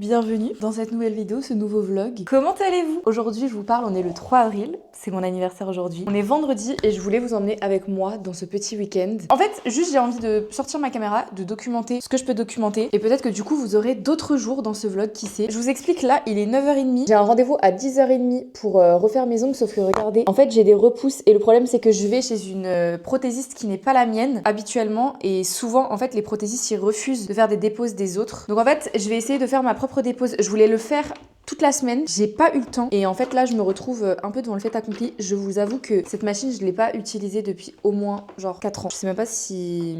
bienvenue dans cette nouvelle vidéo, ce nouveau vlog. Comment allez-vous? Aujourd'hui je vous parle, on est le 3 avril, c'est mon anniversaire aujourd'hui. On est vendredi et je voulais vous emmener avec moi dans ce petit week-end. En fait, juste j'ai envie de sortir ma caméra, de documenter ce que je peux documenter et peut-être que du coup vous aurez d'autres jours dans ce vlog, qui sait. Je vous explique, là il est 9h30, j'ai un rendez-vous à 10h30 pour refaire mes ongles, sauf que regardez, en fait j'ai des repousses et le problème c'est que je vais chez une prothésiste qui n'est pas la mienne habituellement et souvent en fait les prothésistes ils refusent de faire des déposes des autres. Donc en fait je vais essayer de faire ma propre dépose. Je voulais le faire toute la semaine, j'ai pas eu le temps et en fait là je me retrouve un peu devant le fait accompli. Je vous avoue que cette machine je l'ai pas utilisée depuis au moins genre 4 ans. Je sais même pas si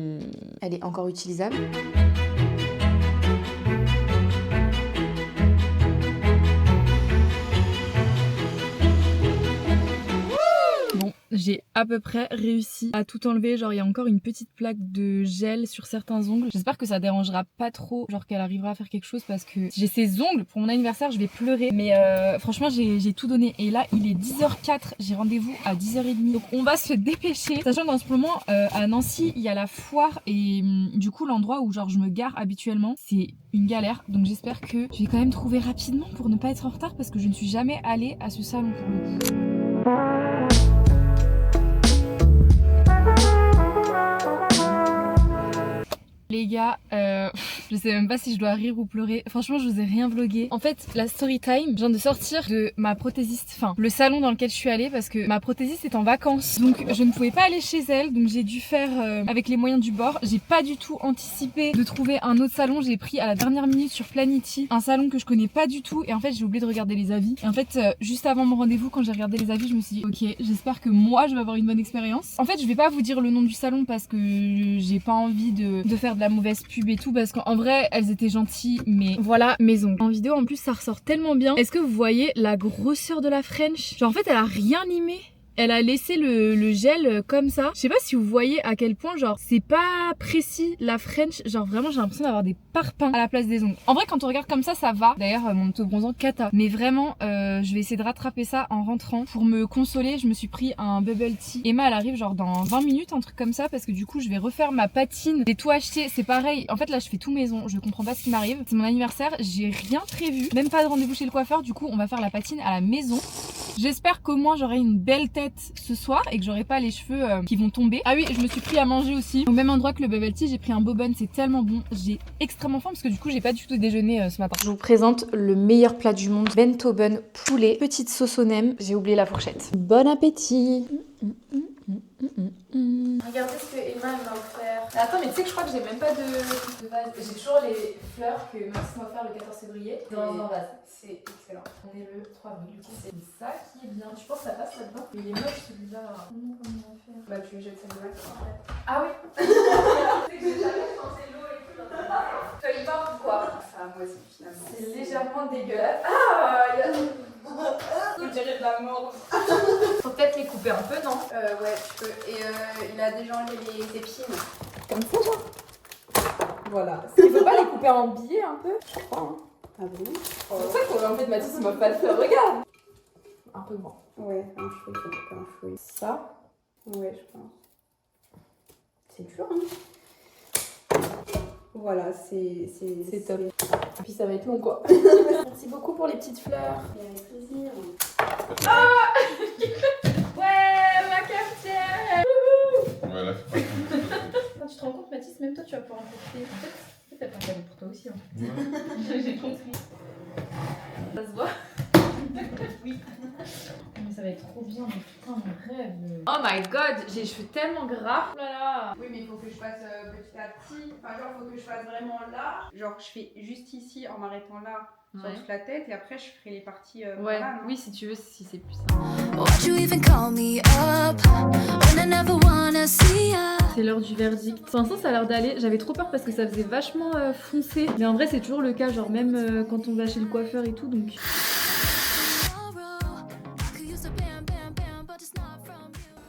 elle est encore utilisable. J'ai à peu près réussi à tout enlever, genre il y a encore une petite plaque de gel sur certains ongles. J'espère que ça dérangera pas trop, genre qu'elle arrivera à faire quelque chose parce que j'ai ces ongles pour mon anniversaire, je vais pleurer. Mais franchement j'ai tout donné et là il est 10h04, j'ai rendez-vous à 10h30. Donc on va se dépêcher, sachant qu'en ce moment à Nancy il y a la foire et du coup l'endroit où genre je me gare habituellement c'est une galère. Donc j'espère que je vais quand même trouver rapidement pour ne pas être en retard parce que je ne suis jamais allée à ce salon pour le coup. Les gars, je sais même pas si je dois rire ou pleurer. Franchement, je vous ai rien vlogué. En fait, la story time, je viens de sortir de ma prothésiste, enfin, le salon dans lequel je suis allée parce que ma prothésiste est en vacances. Donc, je ne pouvais pas aller chez elle. Donc, j'ai dû faire avec les moyens du bord. J'ai pas du tout anticipé de trouver un autre salon. J'ai pris à la dernière minute sur Planity un salon que je connais pas du tout. Et en fait, j'ai oublié de regarder les avis. Et en fait, juste avant mon rendez-vous, quand j'ai regardé les avis, je me suis dit, ok, j'espère que moi, je vais avoir une bonne expérience. En fait, je vais pas vous dire le nom du salon parce que j'ai pas envie de faire de la mauvaise pub et tout parce qu'en vrai elles étaient gentilles, mais voilà mes ongles. En vidéo en plus ça ressort tellement bien. Est-ce que vous voyez la grosseur de la French? Genre en fait elle a rien limé. Elle a laissé le gel comme ça. Je sais pas si vous voyez à quel point genre c'est pas précis la French. Genre vraiment j'ai l'impression d'avoir des parpaings à la place des ongles. En vrai quand on regarde comme ça va. D'ailleurs mon autobronzant cata. Mais vraiment je vais essayer de rattraper ça en rentrant. Pour me consoler je me suis pris un bubble tea. Emma elle arrive genre dans 20 minutes un truc comme ça parce que du coup je vais refaire ma patine. J'ai tout acheté, c'est pareil. En fait là je fais tous mes ongles. Je comprends pas ce qui m'arrive. C'est mon anniversaire, j'ai rien prévu. Même pas de rendez-vous chez le coiffeur. Du coup on va faire la patine à la maison. J'espère qu'au moins j'aurai une belle tête ce soir et que j'aurai pas les cheveux qui vont tomber. Ah oui, je me suis pris à manger aussi. Au même endroit que le bubble tea, j'ai pris un Bobonne, c'est tellement bon. J'ai extrêmement faim parce que du coup j'ai pas du tout déjeuné ce matin. Je vous présente le meilleur plat du monde, bento bun poulet, petite sauce au nem. J'ai oublié la fourchette. Bon appétit. Regardez ce que Emma m'a offert. Attends, mais tu sais que je crois que j'ai même pas de vase. J'ai toujours les fleurs que Maxime m'a offert le 14 février dans un vase. C'est excellent. On est le 3 avril, du coup c'est ça qui est bien. Tu penses que ça passe là-dedans? Il est moche celui-là. Comment on va faire? Bah tu jettes celle-là en fait. Ah oui. C'est que j'ai jamais pensé l'eau et tout. Feuille morte ou quoi? Ça moi aussi finalement. C'est légèrement dégueulasse. Ah il y a... On dirait de la mort. Faut peut-être les couper un peu, non? Ouais, tu peux. Et il a déjà enlevé les épines. Comme ça, genre? Voilà. Il faut pas les couper en billets un peu? Je crois. Hein. Ah bon? C'est pour ça qu'en fait Mathis il m'a pas le faire. Regarde! Un peu grand. Ouais, un cheveu, il faut couper un cheveu. Ça? Ouais, je pense. C'est dur, hein? Voilà, c'est top. Et puis ça va être long, quoi. Merci beaucoup pour les petites fleurs. Et avec plaisir. Ah ouais, ma cafetière. Voilà. Quand tu te rends compte, Mathis, même toi, tu vas pouvoir en profiter. En fait, t'as pas un cadeau pour toi aussi. Hein. J'ai compris. Ça se voit? Oui. Mais ça va être trop bien, mais putain, mon rêve. Oh my god, j'ai les cheveux tellement gras. Oh là là. Oui, mais il faut que je fasse petit à petit. Enfin, genre, il faut que je fasse vraiment là. Genre, je fais juste ici en m'arrêtant là. Sur toute la tête et après je ferai les parties ouais, là, oui si tu veux, si c'est plus simple. C'est l'heure du verdict. Pour l'instant ça a l'air d'aller, j'avais trop peur parce que ça faisait vachement foncé. Mais en vrai c'est toujours le cas, genre même quand on va chez le coiffeur et tout donc...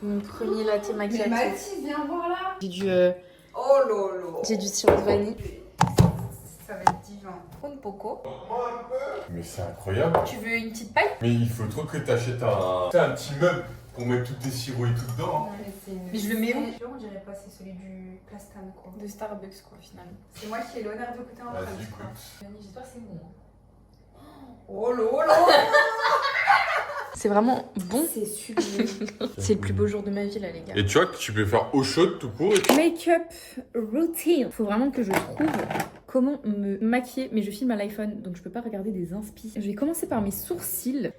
Mon premier latte macchiato. Mais Mathis, viens voir là. J'ai du... Oh lolo. J'ai du sirop de vanille. Ça va être divin. Un poco. Mais c'est incroyable. Tu veux une petite paille? Mais il faut trop que t'achètes un petit meuble pour mettre tous tes sirops et tout dedans. Non, mais je le mets où? On dirait pas, c'est celui du Plastane quoi. De Starbucks quoi finalement. C'est moi qui ai l'honneur de goûter en Vas-y, France quoi. écoute. J'espère que c'est bon. Oh là. C'est vraiment bon. C'est sublime. C'est le plus beau jour de ma vie là les gars. Et tu vois que tu peux faire eau chaude tout court. Et... Make-up routine. Faut vraiment que je trouve comment me maquiller, mais je filme à l'iPhone donc je peux pas regarder des inspi. Je vais commencer par mes sourcils.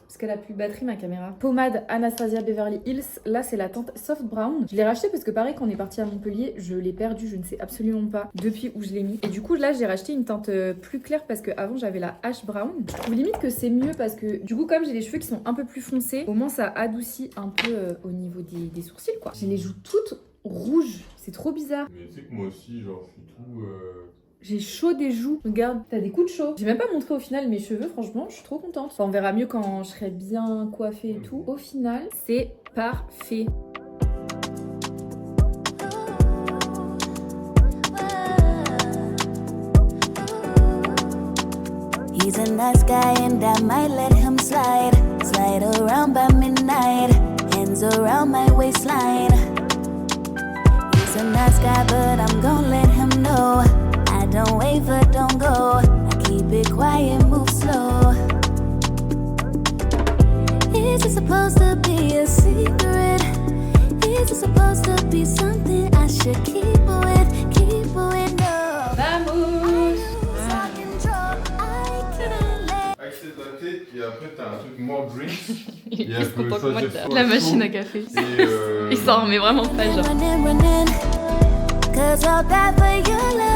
Parce qu'elle a plus de batterie ma caméra. Pommade Anastasia Beverly Hills. Là c'est la teinte soft brown. Je l'ai racheté parce que pareil quand on est parti à Montpellier, je l'ai perdu, je ne sais absolument pas depuis où je l'ai mis. Et du coup là j'ai racheté une teinte plus claire parce que avant j'avais la ash brown. Je trouve limite que c'est mieux parce que du coup comme j'ai les cheveux qui sont un peu plus foncés, au moins ça adoucit un peu au niveau des sourcils quoi. J'ai les joues toutes rouges. C'est trop bizarre. Mais tu sais que moi aussi, genre, je suis tout... J'ai chaud des joues. Regarde, t'as des coups de chaud. J'ai même pas montré au final mes cheveux, franchement, je suis trop contente. Enfin, on verra mieux quand je serai bien coiffée et tout. Au final, c'est parfait. He's a nice guy and I might let him slide. Slide around by midnight, hands around my waistline. He's a nice guy but I'm gonna let him know I don't waver, don't go. I keep it quiet, move slow. Is it supposed to be a secret? Is it supposed to be something I should keep with? Keep with, no. Vamos! Accès de la tête, et après t'as un truc more drinks. Il est content que moi choisir de soit la chaud. machine à café. Et Il s'en remet vraiment pas genre. Running, running, 'cause I'll die for your love.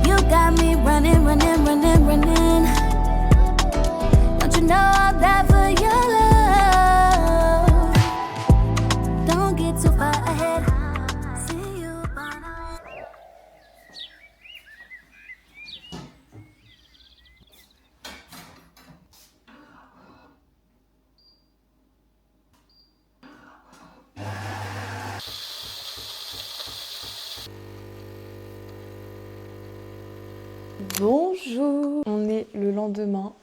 You got me running, running, running, running. Don't you know I'll die for your love? Don't get too far ahead. See you burn out. Bonjour. On est le lendemain.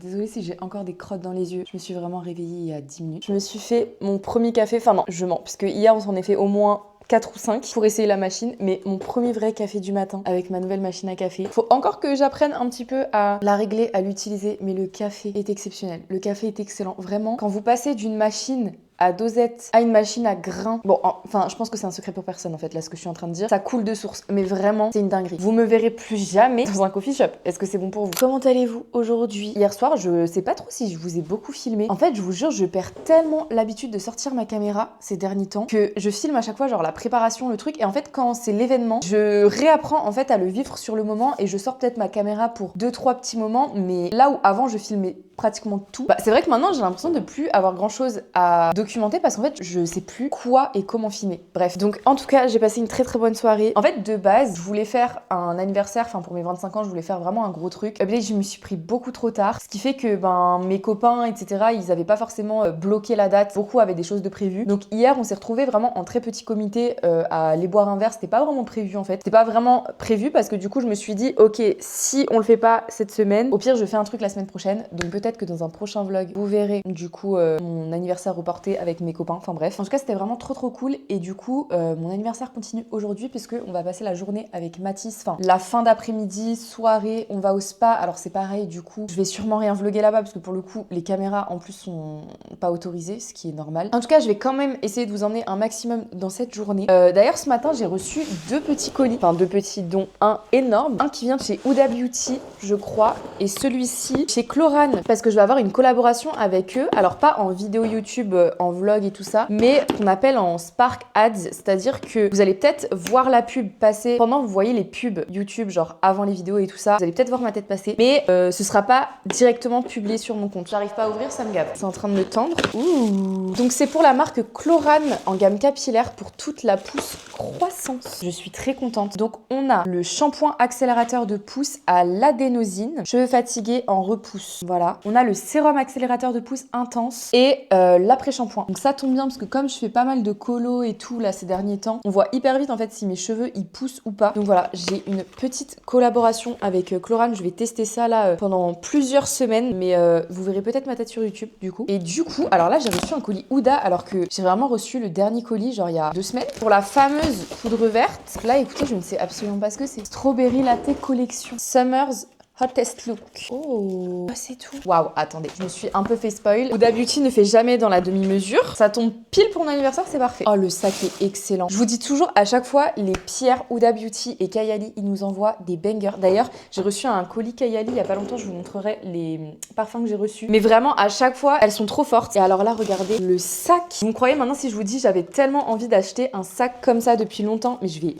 Désolée si j'ai encore des crottes dans les yeux. Je me suis vraiment réveillée il y a 10 minutes. Je me suis fait mon premier café. Enfin non, je mens. Puisque hier on s'en est fait au moins 4 ou 5 pour essayer la machine. Mais mon premier vrai café du matin avec ma nouvelle machine à café. Faut encore que j'apprenne un petit peu à la régler, à l'utiliser. Mais le café est exceptionnel. Le café est excellent. Vraiment, quand vous passez d'une machine à dosette à une machine à grains. Bon, enfin, je pense que c'est un secret pour personne en fait, là, ce que je suis en train de dire. Ça coule de source, mais vraiment, c'est une dinguerie. Vous me verrez plus jamais dans un coffee shop. Est-ce que c'est bon pour vous? Comment allez-vous aujourd'hui? Hier soir, je sais pas trop si je vous ai beaucoup filmé. En fait, je vous jure, je perds tellement l'habitude de sortir ma caméra ces derniers temps que je filme à chaque fois, genre la préparation, le truc. Et en fait, quand c'est l'événement, je réapprends en fait à le vivre sur le moment et je sors peut-être ma caméra pour 2-3 petits moments. Mais là où avant, je filmais pratiquement tout. Bah, c'est vrai que maintenant, j'ai l'impression de plus avoir grand chose à documenter parce qu'en fait, je sais plus quoi et comment filmer. Bref, donc en tout cas, j'ai passé une très très bonne soirée. En fait, de base, je voulais faire un anniversaire, enfin pour mes 25 ans, je voulais faire vraiment un gros truc. Mais je me suis pris beaucoup trop tard, ce qui fait que mes copains, etc., ils avaient pas forcément bloqué la date. Beaucoup avaient des choses de prévues. Donc hier, on s'est retrouvés vraiment en très petit comité à aller boire un verre. C'était pas vraiment prévu en fait. C'était pas vraiment prévu parce que du coup, je me suis dit, ok, si on le fait pas cette semaine, au pire, je fais un truc la semaine prochaine. Donc peut-être que dans un prochain vlog, vous verrez du coup mon anniversaire reporté avec mes copains. Enfin bref, en tout cas, c'était vraiment trop trop cool. Et du coup, mon anniversaire continue aujourd'hui puisque on va passer la journée avec Mathis. Enfin, la fin d'après-midi, soirée, on va au spa. Alors c'est pareil, du coup, je vais sûrement rien vlogger là-bas parce que pour le coup, les caméras en plus sont pas autorisées, ce qui est normal. En tout cas, je vais quand même essayer de vous emmener un maximum dans cette journée. D'ailleurs, ce matin, j'ai reçu 2 petits colis. Enfin, 2 petits, dont un énorme. Un qui vient de chez Huda Beauty, je crois. Et celui-ci chez Chlorane, parce que je vais avoir une collaboration avec eux. Alors pas en vidéo YouTube, en vlog et tout ça, mais qu'on appelle en Spark Ads. C'est-à-dire que vous allez peut-être voir la pub passer pendant que vous voyez les pubs YouTube, genre avant les vidéos et tout ça. Vous allez peut-être voir ma tête passer, mais ce sera pas directement publié sur mon compte. J'arrive pas à ouvrir, ça me gave. C'est en train de me tendre. Ouh. Donc c'est pour la marque Chlorane en gamme capillaire pour toute la pousse croissance. Je suis très contente. Donc on a le shampoing accélérateur de pousse à l'adénosine, cheveux fatigués en repousse. Voilà. On a le sérum accélérateur de pousse intense et l'après-shampoing. Donc ça tombe bien parce que comme je fais pas mal de colo et tout là ces derniers temps, on voit hyper vite en fait si mes cheveux ils poussent ou pas. Donc voilà, j'ai une petite collaboration avec Chlorane. Je vais tester ça là pendant plusieurs semaines, mais vous verrez peut-être ma tête sur YouTube du coup. Et du coup, alors là j'ai reçu un colis Huda alors que j'ai vraiment reçu le dernier colis genre il y a 2 semaines pour la fameuse poudre verte. Là écoutez, je ne sais absolument pas ce que c'est. Strawberry Latte Collection Summer's Hottest Look. Oh, c'est tout. Waouh, attendez, je me suis un peu fait spoil. Huda Beauty ne fait jamais dans la demi-mesure. Ça tombe pile pour mon anniversaire, c'est parfait. Oh, le sac est excellent. Je vous dis toujours, à chaque fois, les pierres Huda Beauty et Kayali, ils nous envoient des bangers. D'ailleurs, j'ai reçu un colis Kayali il y a pas longtemps, je vous montrerai les parfums que j'ai reçus. Mais vraiment, à chaque fois, elles sont trop fortes. Et alors là, regardez le sac. Vous me croyez maintenant si je vous dis, j'avais tellement envie d'acheter un sac comme ça depuis longtemps, mais je vais...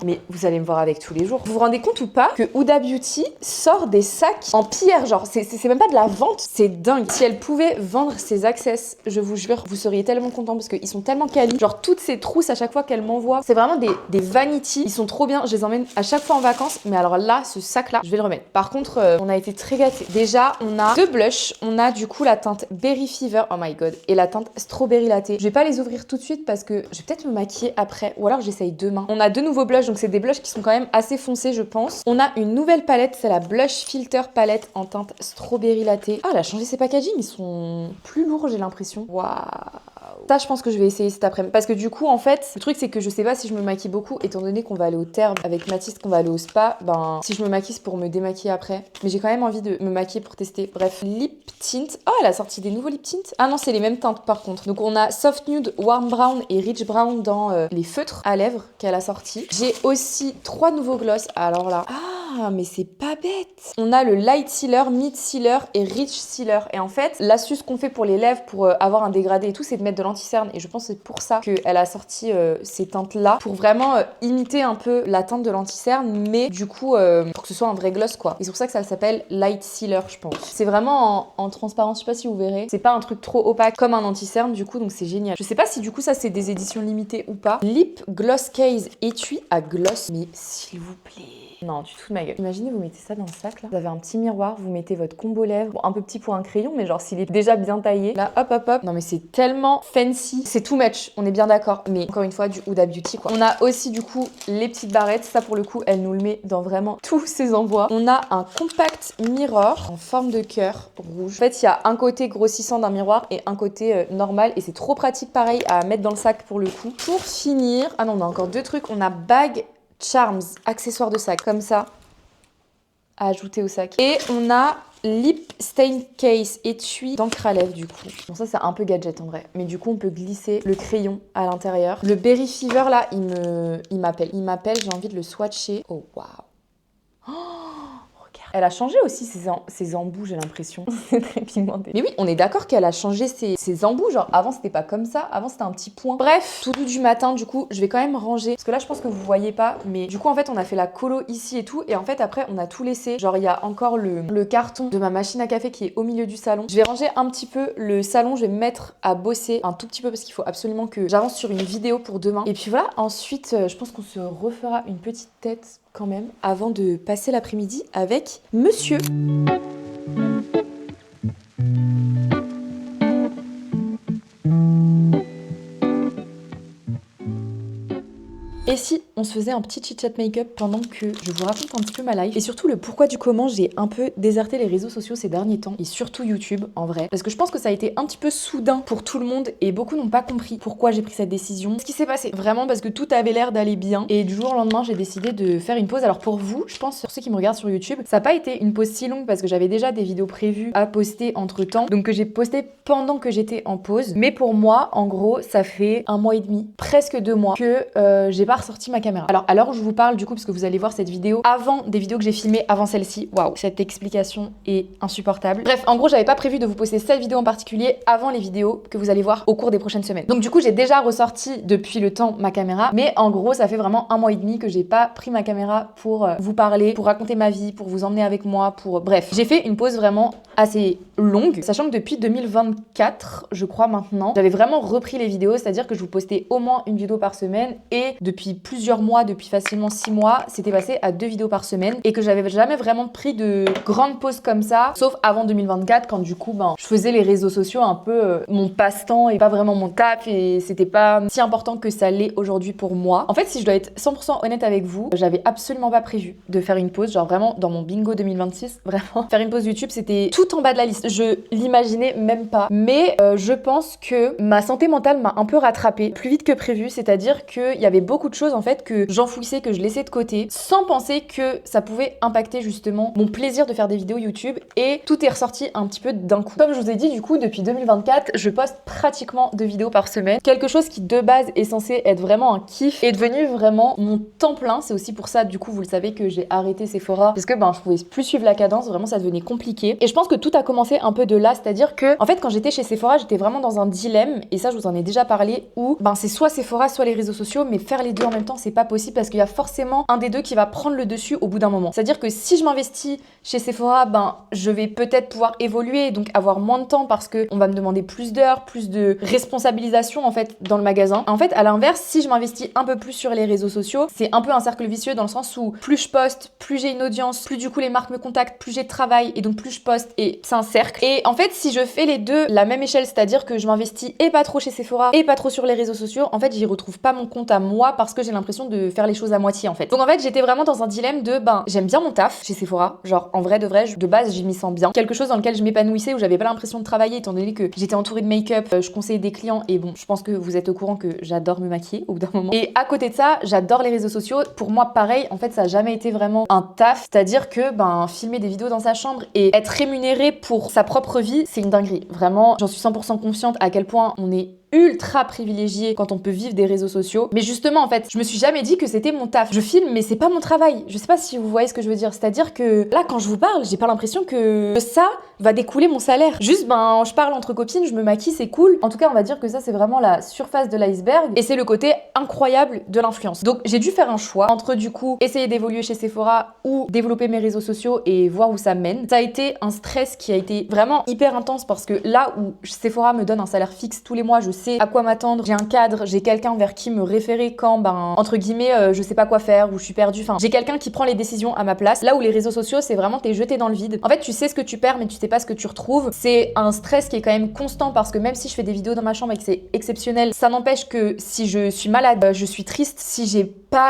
mais vous allez me voir avec tous les jours. Vous vous rendez compte ou pas que Huda Beauty sort des sacs en pierre, genre c'est même pas de la vente, c'est dingue. Si elle pouvait vendre ses access, je vous jure, vous seriez tellement contents parce qu'ils sont tellement quali. Genre toutes ces trousses à chaque fois qu'elle m'envoie, c'est vraiment des vanity, ils sont trop bien, je les emmène à chaque fois en vacances, mais alors là, ce sac là, je vais le remettre. Par contre, on a été très gâtés. Déjà, on a 2 blushs, on a du coup la teinte Berry Fever, oh my god, et la teinte Strawberry Latte. Je vais pas les ouvrir tout de suite parce que je vais peut-être me maquiller après, ou alors j'essaye demain. On a 2 nouveaux blushs, donc c'est des blushs qui sont quand même assez foncés je pense. On a une nouvelle palette, c'est la Blush Filter palette en teinte Strawberry Latte. Ah, elle a changé ses packaging, ils sont plus lourds j'ai l'impression. Waouh. Ça je pense que je vais essayer cet après-midi parce que du coup en fait le truc c'est que je sais pas si je me maquille beaucoup étant donné qu'on va aller au terme avec Mathis, qu'on va aller au spa, ben si je me maquille c'est pour me démaquiller après, mais j'ai quand même envie de me maquiller pour tester. Bref, lip tint. Oh, elle a sorti des nouveaux lip tints. Ah non, c'est les mêmes teintes par contre. Donc on a soft nude, warm brown et rich brown dans les feutres à lèvres qu'elle a sorti. J'ai aussi 3 nouveaux gloss. Alors là, ah mais c'est pas bête. On a le light sealer, mid sealer et rich sealer. Et en fait l'astuce qu'on fait pour les lèvres pour avoir un dégradé et tout, c'est de mettre de l'anti-cerne, et je pense que c'est pour ça qu'elle a sorti ces teintes là, pour vraiment imiter un peu la teinte de l'anti-cerne, mais du coup pour que ce soit un vrai gloss quoi. Et c'est pour ça que ça s'appelle light sealer je pense. C'est vraiment en transparence, je sais pas si vous verrez, c'est pas un truc trop opaque comme un anti-cerne du coup, donc c'est génial. Je sais pas si du coup ça c'est des éditions limitées ou pas. Lip gloss case étui à gloss, mais s'il vous plaît. Non, tu te fous de ma gueule. Imaginez, vous mettez ça dans le sac là. Vous avez un petit miroir, vous mettez votre combo lèvres. Bon, un peu petit pour un crayon, mais genre s'il est déjà bien taillé. Là, hop, hop, hop. Non, mais c'est tellement fancy. C'est too much, on est bien d'accord. Mais encore une fois, du Huda Beauty quoi. On a aussi du coup les petites barrettes. Ça pour le coup, elle nous le met dans vraiment tous ses envois. On a un compact mirror en forme de cœur rouge. En fait, il y a un côté grossissant d'un miroir et un côté normal. Et c'est trop pratique pareil à mettre dans le sac pour le coup. Pour finir, ah non, on a encore 2 trucs. On a bag charms, accessoires de sac, comme ça, à ajouter au sac. Et on a lip stain case, étui d'encre à lèvres du coup. Bon ça c'est un peu gadget en vrai, mais du coup on peut glisser le crayon à l'intérieur. Le Berry Fever là, il m'appelle, j'ai envie de le swatcher. Oh waouh. Oh, elle a changé aussi ses embouts, j'ai l'impression. C'est très pigmenté. Mais oui, on est d'accord qu'elle a changé ses embouts. Genre, avant, c'était pas comme ça. Avant, c'était un petit point. Bref, tout doux du matin, du coup, je vais quand même ranger. Parce que là, je pense que vous voyez pas. Mais du coup, en fait, on a fait la colo ici et tout. Et en fait, après, on a tout laissé. Genre, il y a encore le carton de ma machine à café qui est au milieu du salon. Je vais ranger un petit peu le salon. Je vais me mettre à bosser un tout petit peu parce qu'il faut absolument que j'avance sur une vidéo pour demain. Et puis voilà, ensuite, je pense qu'on se refera une petite tête quand même avant de passer l'après-midi avec monsieur. Et si on se faisait un petit chit-chat make-up pendant que je vous raconte un petit peu ma life et surtout le pourquoi du comment j'ai un peu déserté les réseaux sociaux ces derniers temps et surtout YouTube en vrai, parce que je pense que ça a été un petit peu soudain pour tout le monde et beaucoup n'ont pas compris pourquoi j'ai pris cette décision. Ce qui s'est passé vraiment parce que tout avait l'air d'aller bien et du jour au lendemain j'ai décidé de faire une pause. Alors pour vous, je pense pour ceux qui me regardent sur YouTube, ça n'a pas été une pause si longue parce que j'avais déjà des vidéos prévues à poster entre temps, donc que j'ai posté pendant que j'étais en pause. Mais pour moi, en gros, ça fait 1 mois et demi, presque 2 mois que j'ai pas ressorti ma caméra. Alors à l'heure où je vous parle du coup, parce que vous allez voir cette vidéo avant des vidéos que j'ai filmées avant celle-ci, waouh, cette explication est insupportable. Bref, en gros j'avais pas prévu de vous poster cette vidéo en particulier avant les vidéos que vous allez voir au cours des prochaines semaines. Donc du coup j'ai déjà ressorti depuis le temps ma caméra, mais en gros ça fait vraiment 1 mois et demi que j'ai pas pris ma caméra pour vous parler, pour raconter ma vie, pour vous emmener avec moi, pour... Bref, j'ai fait une pause vraiment assez longue, sachant que depuis 2024, je crois maintenant, j'avais vraiment repris les vidéos, c'est-à-dire que je vous postais au moins une vidéo par semaine et depuis plusieurs plusieurs mois, depuis facilement 6 mois, c'était passé à 2 vidéos par semaine et que j'avais jamais vraiment pris de grandes pauses comme ça, sauf avant 2024 quand du coup je faisais les réseaux sociaux un peu mon passe-temps et pas vraiment mon taf et c'était pas si important que ça l'est aujourd'hui pour moi. En fait, si je dois être 100% honnête avec vous, j'avais absolument pas prévu de faire une pause, genre vraiment dans mon bingo 2026, vraiment. Faire une pause YouTube, c'était tout en bas de la liste. Je l'imaginais même pas. Mais je pense que ma santé mentale m'a un peu rattrapée plus vite que prévu, c'est-à-dire qu'il y avait beaucoup de choses en fait que j'enfouissais, que je laissais de côté, sans penser que ça pouvait impacter justement mon plaisir de faire des vidéos YouTube et tout est ressorti un petit peu d'un coup. Comme je vous ai dit, du coup, depuis 2024, je poste pratiquement 2 vidéos par semaine. Quelque chose qui de base est censé être vraiment un kiff est devenu vraiment mon temps plein. C'est aussi pour ça, du coup, vous le savez que j'ai arrêté Sephora parce que je pouvais plus suivre la cadence, vraiment ça devenait compliqué. Et je pense que tout a commencé un peu de là, c'est-à-dire que en fait quand j'étais chez Sephora, j'étais vraiment dans un dilemme et ça je vous en ai déjà parlé où c'est soit Sephora soit les réseaux sociaux, mais faire les deux en même temps c'est pas possible parce qu'il y a forcément un des deux qui va prendre le dessus au bout d'un moment. C'est-à-dire que si je m'investis chez Sephora, je vais peut-être pouvoir évoluer, donc avoir moins de temps parce que on va me demander plus d'heures, plus de responsabilisation en fait dans le magasin. En fait, à l'inverse, si je m'investis un peu plus sur les réseaux sociaux, c'est un peu un cercle vicieux dans le sens où plus je poste, plus j'ai une audience, plus du coup les marques me contactent, plus j'ai de travail et donc plus je poste et c'est un cercle. Et en fait, si je fais les deux la même échelle, c'est-à-dire que je m'investis et pas trop chez Sephora et pas trop sur les réseaux sociaux, en fait, j'y retrouve pas mon compte à moi parce que j'ai l'impression de faire les choses à moitié en fait. Donc en fait, j'étais vraiment dans un dilemme de j'aime bien mon taf chez Sephora, genre en vrai de vrai, de base, j'y m'y sens bien. Quelque chose dans lequel je m'épanouissais où j'avais pas l'impression de travailler étant donné que j'étais entourée de make-up, je conseillais des clients et je pense que vous êtes au courant que j'adore me maquiller au bout d'un moment. Et à côté de ça, j'adore les réseaux sociaux. Pour moi, pareil, en fait, ça a jamais été vraiment un taf, c'est-à-dire que filmer des vidéos dans sa chambre et être rémunéré pour sa propre vie, c'est une dinguerie. Vraiment, j'en suis 100% consciente à quel point on est ultra privilégié quand on peut vivre des réseaux sociaux. Mais justement, en fait, je me suis jamais dit que c'était mon taf. Je filme, mais c'est pas mon travail. Je sais pas si vous voyez ce que je veux dire. C'est-à-dire que là, quand je vous parle, j'ai pas l'impression que ça va découler mon salaire. Juste, je parle entre copines, je me maquille, c'est cool. En tout cas, on va dire que ça, c'est vraiment la surface de l'iceberg. Et c'est le côté incroyable de l'influence. Donc, j'ai dû faire un choix entre, du coup, essayer d'évoluer chez Sephora ou développer mes réseaux sociaux et voir où ça mène. Ça a été un stress qui a été vraiment hyper intense parce que là où Sephora me donne un salaire fixe tous les mois, je sais à quoi m'attendre, j'ai un cadre, j'ai quelqu'un vers qui me référer quand entre guillemets je sais pas quoi faire ou je suis perdue, j'ai quelqu'un qui prend les décisions à ma place. Là où les réseaux sociaux, c'est vraiment t'es jeté dans le vide. En fait, tu sais ce que tu perds mais tu sais pas ce que tu retrouves. C'est un stress qui est quand même constant parce que même si je fais des vidéos dans ma chambre et que c'est exceptionnel, ça n'empêche que si je suis malade, je suis triste, si je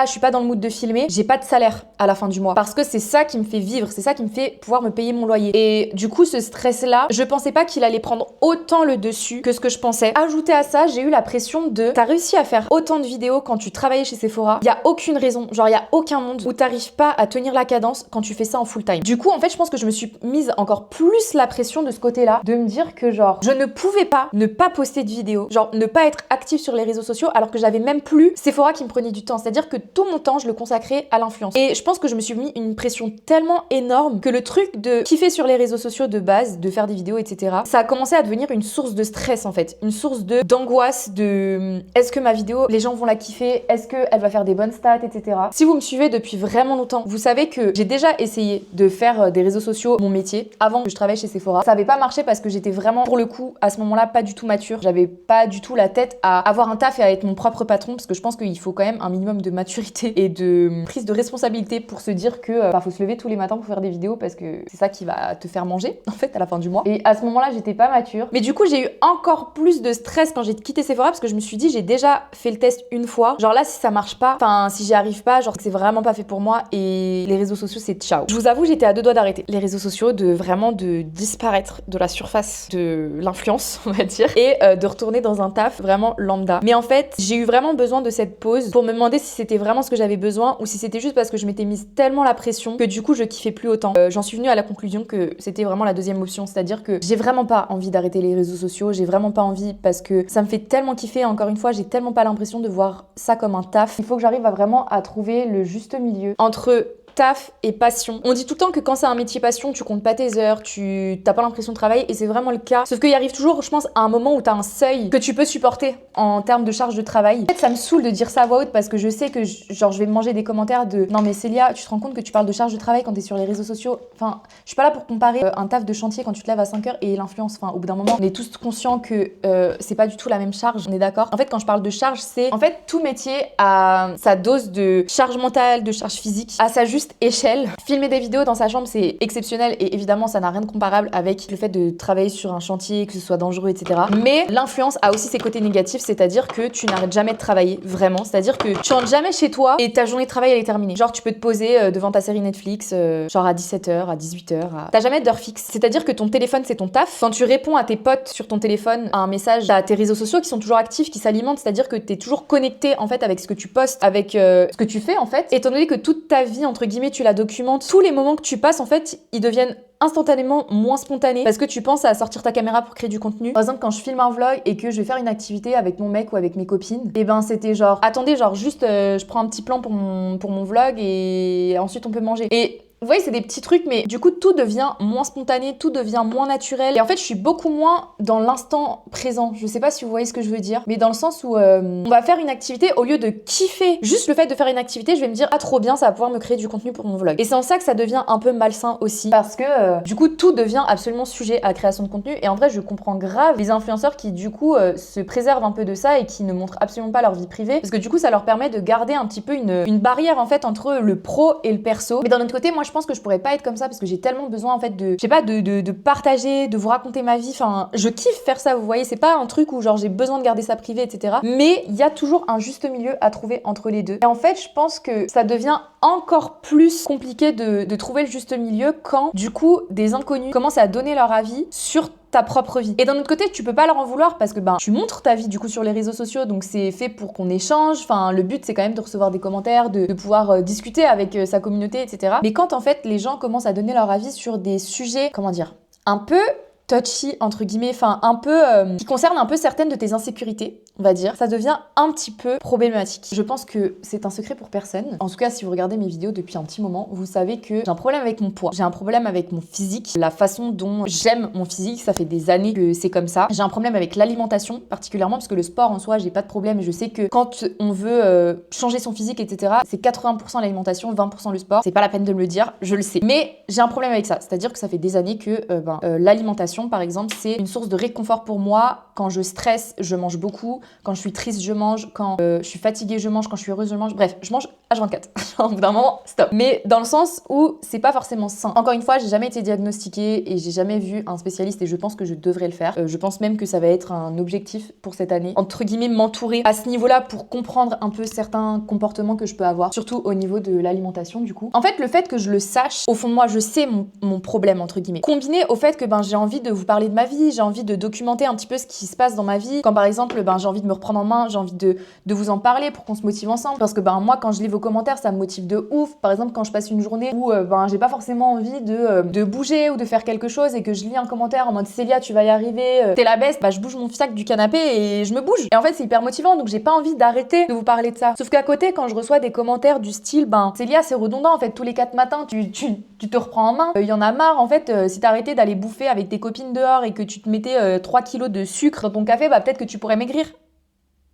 suis pas dans le mood de filmer, j'ai pas de salaire à la fin du mois parce que c'est ça qui me fait vivre, c'est ça qui me fait pouvoir me payer mon loyer. Et du coup, ce stress là, je pensais pas qu'il allait prendre autant le dessus que ce que je pensais. Ajouté à ça, j'ai eu la pression de t'as réussi à faire autant de vidéos quand tu travaillais chez Sephora, il y a aucune raison, genre il y a aucun monde où t'arrives pas à tenir la cadence quand tu fais ça en full time. Du coup, en fait, je pense que je me suis mise encore plus la pression de ce côté-là, de me dire que je ne pouvais pas ne pas poster de vidéos, ne pas être active sur les réseaux sociaux alors que j'avais même plus Sephora qui me prenait du temps, c'est-à-dire que tout mon temps, je le consacrais à l'influence. Et je pense que je me suis mis une pression tellement énorme que le truc de kiffer sur les réseaux sociaux de base, de faire des vidéos, etc., ça a commencé à devenir une source de stress en fait, une source d'angoisse, de est-ce que ma vidéo, les gens vont la kiffer, est-ce qu'elle va faire des bonnes stats, etc. Si vous me suivez depuis vraiment longtemps, vous savez que j'ai déjà essayé de faire des réseaux sociaux mon métier avant que je travaille chez Sephora. Ça avait pas marché parce que j'étais vraiment, pour le coup, à ce moment-là, pas du tout mature. J'avais pas du tout la tête à avoir un taf et à être mon propre patron parce que je pense qu'il faut quand même un minimum de maturité et de prise de responsabilité pour se dire que faut se lever tous les matins pour faire des vidéos parce que c'est ça qui va te faire manger en fait à la fin du mois. Et à ce moment-là, j'étais pas mature. Mais du coup, j'ai eu encore plus de stress quand j'ai quitté Sephora parce que je me suis dit j'ai déjà fait le test une fois. Genre là, si ça marche pas, si j'y arrive pas, c'est vraiment pas fait pour moi et les réseaux sociaux, c'est ciao. Je vous avoue, j'étais à 2 doigts d'arrêter les réseaux sociaux, de disparaître de la surface de l'influence, on va dire, et de retourner dans un taf vraiment lambda. Mais en fait, j'ai eu vraiment besoin de cette pause pour me demander si c'était vraiment ce que j'avais besoin ou si c'était juste parce que je m'étais mise tellement la pression que du coup, je kiffais plus autant. J'en suis venue à la conclusion que c'était vraiment la deuxième option, c'est-à-dire que j'ai vraiment pas envie d'arrêter les réseaux sociaux, j'ai vraiment pas envie parce que ça me fait tellement kiffer. Encore une fois, j'ai tellement pas l'impression de voir ça comme un taf. Il faut que j'arrive vraiment à trouver le juste milieu entre taf et passion. On dit tout le temps que quand c'est un métier passion, tu comptes pas tes heures, t'as pas l'impression de travailler, et c'est vraiment le cas. Sauf qu'il y arrive toujours, je pense, à un moment où t'as un seuil que tu peux supporter en termes de charge de travail. En fait, ça me saoule de dire ça à voix haute parce que je sais que genre je vais me manger des commentaires de non mais Célia, tu te rends compte que tu parles de charge de travail quand t'es sur les réseaux sociaux. Enfin, je suis pas là pour comparer un taf de chantier quand tu te lèves à 5h et l'influence. Enfin, au bout d'un moment, on est tous conscients que c'est pas du tout la même charge, on est d'accord. En fait, quand je parle de charge, c'est en fait tout métier a sa dose de charge mentale, de charge physique, à sa juste échelle. Filmer des vidéos dans sa chambre, c'est exceptionnel et évidemment, ça n'a rien de comparable avec le fait de travailler sur un chantier, que ce soit dangereux, etc. Mais l'influence a aussi ses côtés négatifs, c'est-à-dire que tu n'arrêtes jamais de travailler, vraiment. C'est-à-dire que tu rentres jamais chez toi et ta journée de travail, elle est terminée. Genre, tu peux te poser devant ta série Netflix, genre à 17h, à 18h. T'as jamais d'heure fixe. C'est-à-dire que ton téléphone, c'est ton taf. Quand tu réponds à tes potes sur ton téléphone à un message, t'as tes réseaux sociaux qui sont toujours actifs, qui s'alimentent, c'est-à-dire que t'es toujours connecté en fait avec ce que tu postes, avec ce que tu fais en fait. Étant donné que toute ta vie, entre guillemets, tu la documentes, tous les moments que tu passes en fait, ils deviennent instantanément moins spontanés parce que tu penses à sortir ta caméra pour créer du contenu. Par exemple, quand je filme un vlog et que je vais faire une activité avec mon mec ou avec mes copines, et ben c'était genre attendez, genre juste je prends un petit plan pour mon vlog et ensuite on peut manger. Et vous voyez, c'est des petits trucs, mais du coup, tout devient moins spontané, tout devient moins naturel. Et en fait, je suis beaucoup moins dans l'instant présent. Je sais pas si vous voyez ce que je veux dire, mais dans le sens où on va faire une activité, au lieu de kiffer juste le fait de faire une activité, je vais me dire, ah trop bien, ça va pouvoir me créer du contenu pour mon vlog. Et c'est en ça que ça devient un peu malsain aussi, parce que du coup, tout devient absolument sujet à la création de contenu. Et en vrai, je comprends grave les influenceurs qui du coup se préservent un peu de ça et qui ne montrent absolument pas leur vie privée, parce que du coup, ça leur permet de garder un petit peu une barrière en fait entre le pro et le perso. Mais d'un autre côté, moi je pense que je pourrais pas être comme ça parce que j'ai tellement besoin en fait de, je sais pas, de partager, de vous raconter ma vie. Enfin, je kiffe faire ça, vous voyez, c'est pas un truc où genre j'ai besoin de garder ça privé, etc. Mais il y a toujours un juste milieu à trouver entre les deux. Et en fait, je pense que ça devient encore plus compliqué de trouver le juste milieu quand du coup des inconnus commencent à donner leur avis sur ta propre vie. Et d'un autre côté, tu peux pas leur en vouloir parce que tu montres ta vie du coup sur les réseaux sociaux, donc c'est fait pour qu'on échange. Enfin, le but c'est quand même de recevoir des commentaires, de pouvoir discuter avec sa communauté, etc. Mais quand en fait les gens commencent à donner leur avis sur des sujets, comment dire, un peu touchy entre guillemets, enfin un peu qui concerne un peu certaines de tes insécurités, on va dire, ça devient un petit peu problématique. Je pense que c'est un secret pour personne. En tout cas, si vous regardez mes vidéos depuis un petit moment, vous savez que j'ai un problème avec mon poids, j'ai un problème avec mon physique, la façon dont j'aime mon physique, ça fait des années que c'est comme ça. J'ai un problème avec l'alimentation particulièrement parce que le sport en soi, j'ai pas de problème et je sais que quand on veut changer son physique, etc., c'est 80% l'alimentation, 20% le sport. C'est pas la peine de me le dire, je le sais. Mais j'ai un problème avec ça, c'est-à-dire que ça fait des années que l'alimentation, par exemple, c'est une source de réconfort pour moi. Quand je stresse, je mange beaucoup. Quand je suis triste, je mange. Quand je suis fatiguée, je mange. Quand je suis heureuse, je mange. Bref, je mange H24. Au bout d'un moment, stop. Mais dans le sens où c'est pas forcément sain. Encore une fois, j'ai jamais été diagnostiquée et j'ai jamais vu un spécialiste et je pense que je devrais le faire. Je pense même que ça va être un objectif pour cette année. Entre guillemets, m'entourer à ce niveau-là pour comprendre un peu certains comportements que je peux avoir, surtout au niveau de l'alimentation du coup. En fait, le fait que je le sache, au fond de moi, je sais mon problème, entre guillemets. Combiné au fait que j'ai envie de vous parler de ma vie, j'ai envie de documenter un petit peu ce qui se passe dans ma vie. Quand par exemple, j'ai envie de me reprendre en main, j'ai envie de vous en parler pour qu'on se motive ensemble. Parce que moi, quand je lis vos commentaires, ça me motive de ouf. Par exemple, quand je passe une journée où j'ai pas forcément envie de bouger ou de faire quelque chose et que je lis un commentaire en mode Célia, tu vas y arriver, t'es la best, je bouge mon sac du canapé et je me bouge. Et en fait, c'est hyper motivant, donc j'ai pas envie d'arrêter de vous parler de ça. Sauf qu'à côté, quand je reçois des commentaires du style, Célia, c'est redondant en fait, tous les 4 matins, tu te reprends en main. Il y en a marre en fait, si t'arrêtais d'aller bouffer avec tes copines dehors et que tu te mettais 3 kilos de sucre dans ton café, peut-être que tu pourrais maigrir.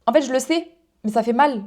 En fait, je le sais, mais ça fait mal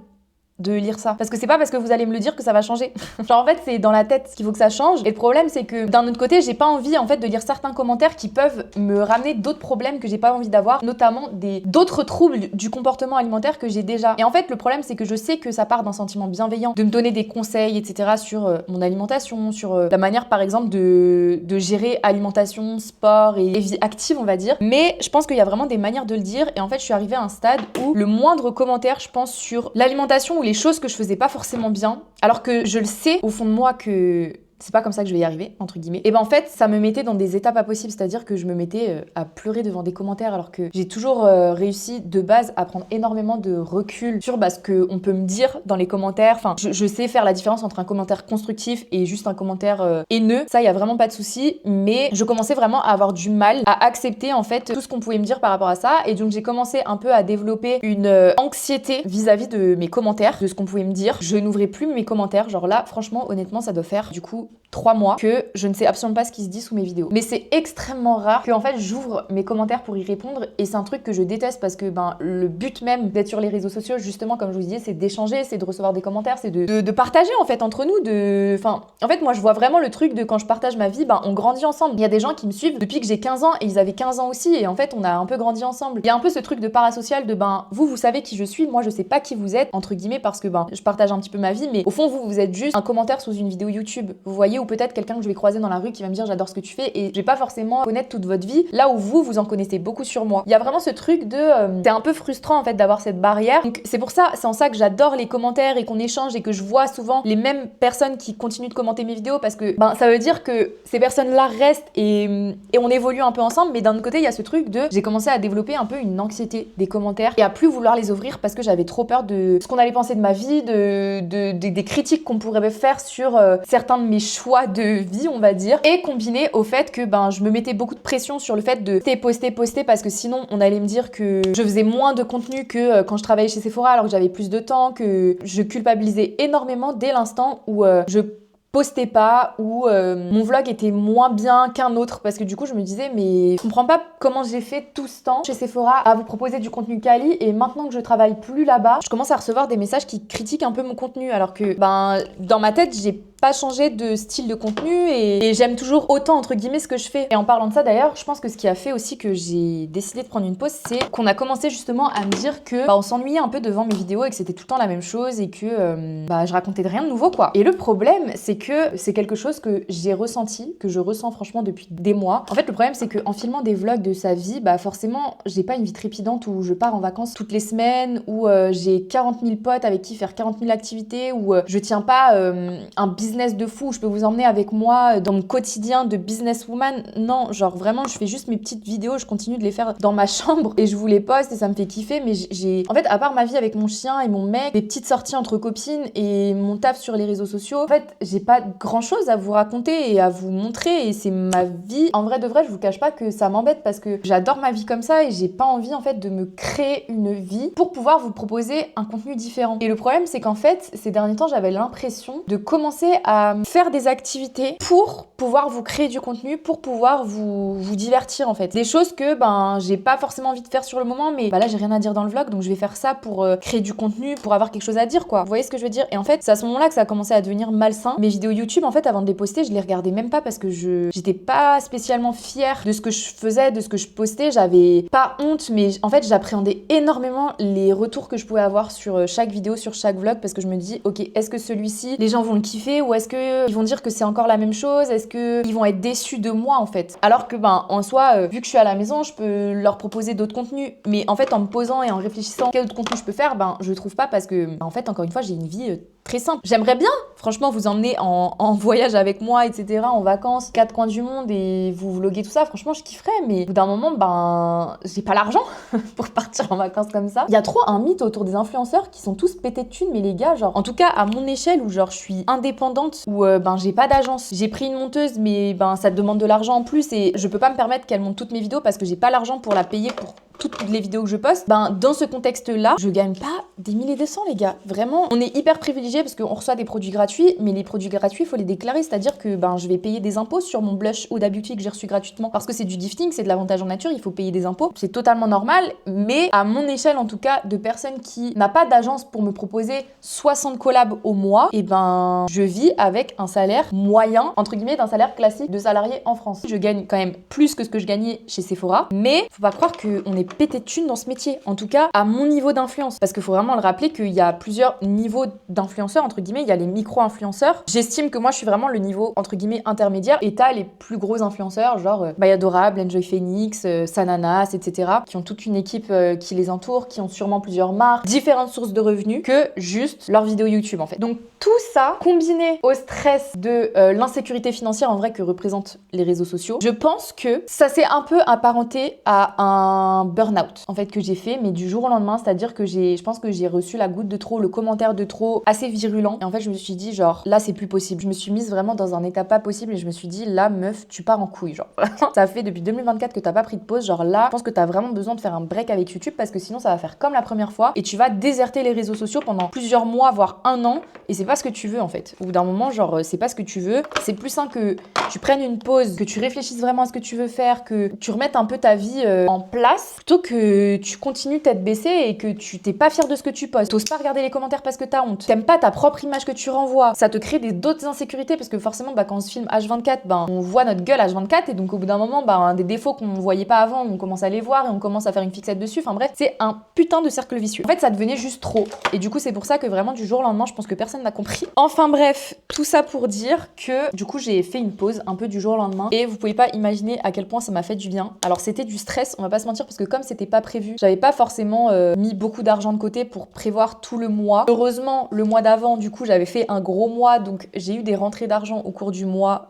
de lire ça. Parce que c'est pas parce que vous allez me le dire que ça va changer. Genre en fait, c'est dans la tête qu'il faut que ça change. Et le problème, c'est que d'un autre côté, j'ai pas envie en fait de lire certains commentaires qui peuvent me ramener d'autres problèmes que j'ai pas envie d'avoir, notamment d'autres troubles du comportement alimentaire que j'ai déjà. Et en fait, le problème, c'est que je sais que ça part d'un sentiment bienveillant, de me donner des conseils, etc. sur mon alimentation, sur la manière, par exemple, de gérer alimentation, sport et vie active, on va dire. Mais je pense qu'il y a vraiment des manières de le dire. Et en fait, je suis arrivée à un stade où le moindre commentaire, je pense, sur l'alimentation ou les choses que je faisais pas forcément bien, alors que je le sais au fond de moi que c'est pas comme ça que je vais y arriver, entre guillemets. Et ben en fait, ça me mettait dans des états pas possibles, c'est-à-dire que je me mettais à pleurer devant des commentaires alors que j'ai toujours réussi de base à prendre énormément de recul sur ce qu'on peut me dire dans les commentaires. Enfin, je sais faire la différence entre un commentaire constructif et juste un commentaire haineux. Ça, il y a vraiment pas de souci, mais je commençais vraiment à avoir du mal à accepter en fait tout ce qu'on pouvait me dire par rapport à ça. Et donc j'ai commencé un peu à développer une anxiété vis-à-vis de mes commentaires, de ce qu'on pouvait me dire. Je n'ouvrais plus mes commentaires. Genre là, franchement, honnêtement, ça doit faire du coup 3 mois que je ne sais absolument pas ce qui se dit sous mes vidéos. Mais c'est extrêmement rare que en fait j'ouvre mes commentaires pour y répondre, et c'est un truc que je déteste parce que le but même d'être sur les réseaux sociaux, justement comme je vous disais, c'est d'échanger, c'est de recevoir des commentaires, c'est de partager en fait entre nous, en fait moi je vois vraiment le truc de quand je partage ma vie, on grandit ensemble. Il y a des gens qui me suivent depuis que j'ai 15 ans et ils avaient 15 ans aussi, et en fait on a un peu grandi ensemble. Il y a un peu ce truc de parasocial de vous savez qui je suis, moi je sais pas qui vous êtes entre guillemets, parce que je partage un petit peu ma vie, mais au fond vous êtes juste un commentaire sous une vidéo YouTube, vous voyez, ou peut-être quelqu'un que je vais croiser dans la rue qui va me dire j'adore ce que tu fais, et je vais pas forcément connaître toute votre vie, là où vous en connaissez beaucoup sur moi. Il y a vraiment ce truc de c'est un peu frustrant en fait d'avoir cette barrière. Donc c'est en ça que j'adore les commentaires et qu'on échange, et que je vois souvent les mêmes personnes qui continuent de commenter mes vidéos, parce que ça veut dire que ces personnes-là restent et on évolue un peu ensemble. Mais d'un autre côté, il y a ce truc de j'ai commencé à développer un peu une anxiété des commentaires et à plus vouloir les ouvrir parce que j'avais trop peur de ce qu'on allait penser de ma vie, des critiques qu'on pourrait faire sur certains de mes choix de vie, on va dire, et combiné au fait que je me mettais beaucoup de pression sur le fait de poster parce que sinon on allait me dire que je faisais moins de contenu que quand je travaillais chez Sephora alors que j'avais plus de temps, que je culpabilisais énormément dès l'instant où je postais pas, ou mon vlog était moins bien qu'un autre, parce que du coup je me disais mais je comprends pas comment j'ai fait tout ce temps chez Sephora à vous proposer du contenu quali, et maintenant que je travaille plus là-bas, je commence à recevoir des messages qui critiquent un peu mon contenu, alors que dans ma tête j'ai pas changé de style de contenu et j'aime toujours autant entre guillemets ce que je fais. Et en parlant de ça d'ailleurs, je pense que ce qui a fait aussi que j'ai décidé de prendre une pause, c'est qu'on a commencé justement à me dire que on s'ennuyait un peu devant mes vidéos et que c'était tout le temps la même chose et que je racontais de rien de nouveau quoi. Et le problème c'est que c'est quelque chose que j'ai ressenti, que je ressens franchement depuis des mois. En fait le problème c'est qu'en filmant des vlogs de sa vie, forcément j'ai pas une vie trépidante où je pars en vacances toutes les semaines, où j'ai 40 000 potes avec qui faire 40 000 activités, où je tiens pas un business de fou, je peux vous emmener avec moi dans mon quotidien de businesswoman. Non, genre vraiment je fais juste mes petites vidéos, je continue de les faire dans ma chambre et je vous les poste et ça me fait kiffer. Mais j'ai en fait, à part ma vie avec mon chien et mon mec, des petites sorties entre copines et mon taf sur les réseaux sociaux, en fait j'ai pas grand chose à vous raconter et à vous montrer, et c'est ma vie. En vrai de vrai, je vous cache pas que ça m'embête parce que j'adore ma vie comme ça et j'ai pas envie en fait de me créer une vie pour pouvoir vous proposer un contenu différent. Et le problème c'est qu'en fait ces derniers temps j'avais l'impression de commencer à faire des activités pour pouvoir vous créer du contenu, pour pouvoir vous divertir en fait. Des choses que j'ai pas forcément envie de faire sur le moment, mais là j'ai rien à dire dans le vlog, donc je vais faire ça pour créer du contenu, pour avoir quelque chose à dire quoi. Vous voyez ce que je veux dire? Et en fait c'est à ce moment-là que ça a commencé à devenir malsain. Mes vidéos YouTube en fait avant de les poster, je les regardais même pas parce que j'étais pas spécialement fière de ce que je faisais, de ce que je postais. J'avais pas honte, mais en fait j'appréhendais énormément les retours que je pouvais avoir sur chaque vidéo, sur chaque vlog, parce que je me dis ok, est-ce que celui-ci les gens vont le kiffer, ou est-ce que ils vont dire que c'est encore la même chose, est-ce que ils vont être déçus de moi en fait, alors que en soi vu que je suis à la maison je peux leur proposer d'autres contenus, mais en fait en me posant et en réfléchissant quel autre contenu je peux faire, je trouve pas, parce que en fait encore une fois j'ai une vie très simple. J'aimerais bien franchement vous emmener en voyage avec moi etc, en vacances, 4 coins du monde, et vous vloguer tout ça, franchement je kifferais, mais au bout d'un moment j'ai pas l'argent pour partir en vacances comme ça. Il y a trop un mythe autour des influenceurs qui sont tous pétés de thunes, mais les gars, genre en tout cas à mon échelle où genre je suis indépendante, où j'ai pas d'agence, j'ai pris une monteuse mais ça te demande de l'argent en plus et je peux pas me permettre qu'elle monte toutes mes vidéos parce que j'ai pas l'argent pour la payer pour toutes les vidéos que je poste. Dans ce contexte-là, je gagne pas des milliers de cents les gars. Vraiment, on est hyper privilégiés parce qu'on reçoit des produits gratuits, mais les produits gratuits, il faut les déclarer, c'est-à-dire que je vais payer des impôts sur mon blush Huda Beauty que j'ai reçu gratuitement parce que c'est du gifting, c'est de l'avantage en nature, il faut payer des impôts. C'est totalement normal, mais à mon échelle en tout cas, de personne qui n'a pas d'agence pour me proposer 60 collabs au mois, je vis avec un salaire moyen, entre guillemets, d'un salaire classique de salarié en France. Je gagne quand même plus que ce que je gagnais chez Sephora, mais faut pas croire qu'on n'est péter de thunes dans ce métier. En tout cas, à mon niveau d'influence. Parce qu'il faut vraiment le rappeler qu'il y a plusieurs niveaux d'influenceurs, entre guillemets. Il y a les micro-influenceurs. J'estime que moi, je suis vraiment le niveau, entre guillemets, intermédiaire. Et t'as les plus gros influenceurs, genre Bayadorable, Enjoy Phoenix, Sananas, etc. qui ont toute une équipe qui les entoure, qui ont sûrement plusieurs marques, différentes sources de revenus que juste leurs vidéos YouTube, en fait. Donc, tout ça, combiné au stress de l'insécurité financière, en vrai, que représentent les réseaux sociaux, je pense que ça s'est un peu apparenté à un burn-out, en fait, que j'ai fait, mais du jour au lendemain, c'est-à-dire que je pense que j'ai reçu la goutte de trop, le commentaire de trop, assez virulent, et en fait, je me suis dit, genre, là, c'est plus possible. Je me suis mise vraiment dans un état pas possible, et je me suis dit, là, meuf, tu pars en couille, genre, vraiment. Ça fait depuis 2024 que t'as pas pris de pause, genre là, je pense que t'as vraiment besoin de faire un break avec YouTube, parce que sinon, ça va faire comme la première fois, et tu vas déserter les réseaux sociaux pendant plusieurs mois, voire un an, et c'est pas ce que tu veux, en fait. Au bout d'un moment, genre, c'est pas ce que tu veux. C'est plus sain que tu prennes une pause, que tu réfléchisses vraiment à ce que tu veux faire, que tu remettes un peu ta vie en place, plutôt que tu continues tête baissée et que tu t'es pas fier de ce que tu postes. T'oses pas regarder les commentaires parce que t'as honte. T'aimes pas ta propre image que tu renvoies. Ça te crée d'autres insécurités parce que forcément, quand on se filme H24, on voit notre gueule H24 et donc au bout d'un moment, des défauts qu'on voyait pas avant, on commence à les voir et on commence à faire une fixette dessus. Enfin bref, c'est un putain de cercle vicieux. En fait, ça devenait juste trop. Et du coup, c'est pour ça que vraiment du jour au lendemain, je pense que personne n'a compris. Enfin bref, tout ça pour dire que du coup, j'ai fait une pause un peu du jour au lendemain et vous pouvez pas imaginer à quel point ça m'a fait du bien. Alors c'était du stress, on va pas se mentir, parce que comme c'était pas prévu, j'avais pas forcément mis beaucoup d'argent de côté pour prévoir tout le mois. Heureusement, le mois d'avant, du coup, j'avais fait un gros mois, donc j'ai eu des rentrées d'argent au cours du mois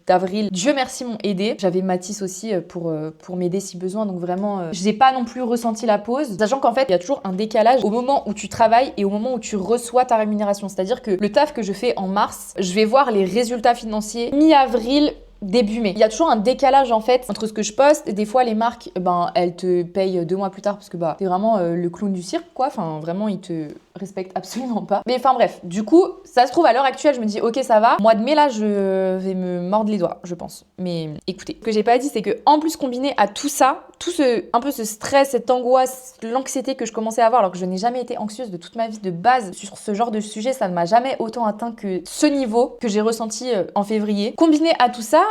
d'avril. Dieu merci m'ont aidé. J'avais Mathis aussi pour m'aider si besoin, donc vraiment, j'ai pas non plus ressenti la pause, sachant qu'en fait, il y a toujours un décalage au moment où tu travailles et au moment où tu reçois ta rémunération. C'est-à-dire que le taf que je fais en mars, je vais voir les résultats financiers mi-avril, début mai. Il y a toujours un décalage en fait entre ce que je poste et des fois les marques elles te payent 2 mois plus tard parce que t'es vraiment le clown du cirque quoi, enfin vraiment ils te respectent absolument pas. Mais enfin bref, du coup ça se trouve à l'heure actuelle je me dis ok ça va, mois de mai là je vais me mordre les doigts je pense. Mais écoutez, ce que j'ai pas dit c'est que en plus combiné à tout ça, tout un peu ce stress, cette angoisse, l'anxiété que je commençais à avoir alors que je n'ai jamais été anxieuse de toute ma vie de base sur ce genre de sujet, ça ne m'a jamais autant atteint que ce niveau que j'ai ressenti en février. Combiné à tout ça,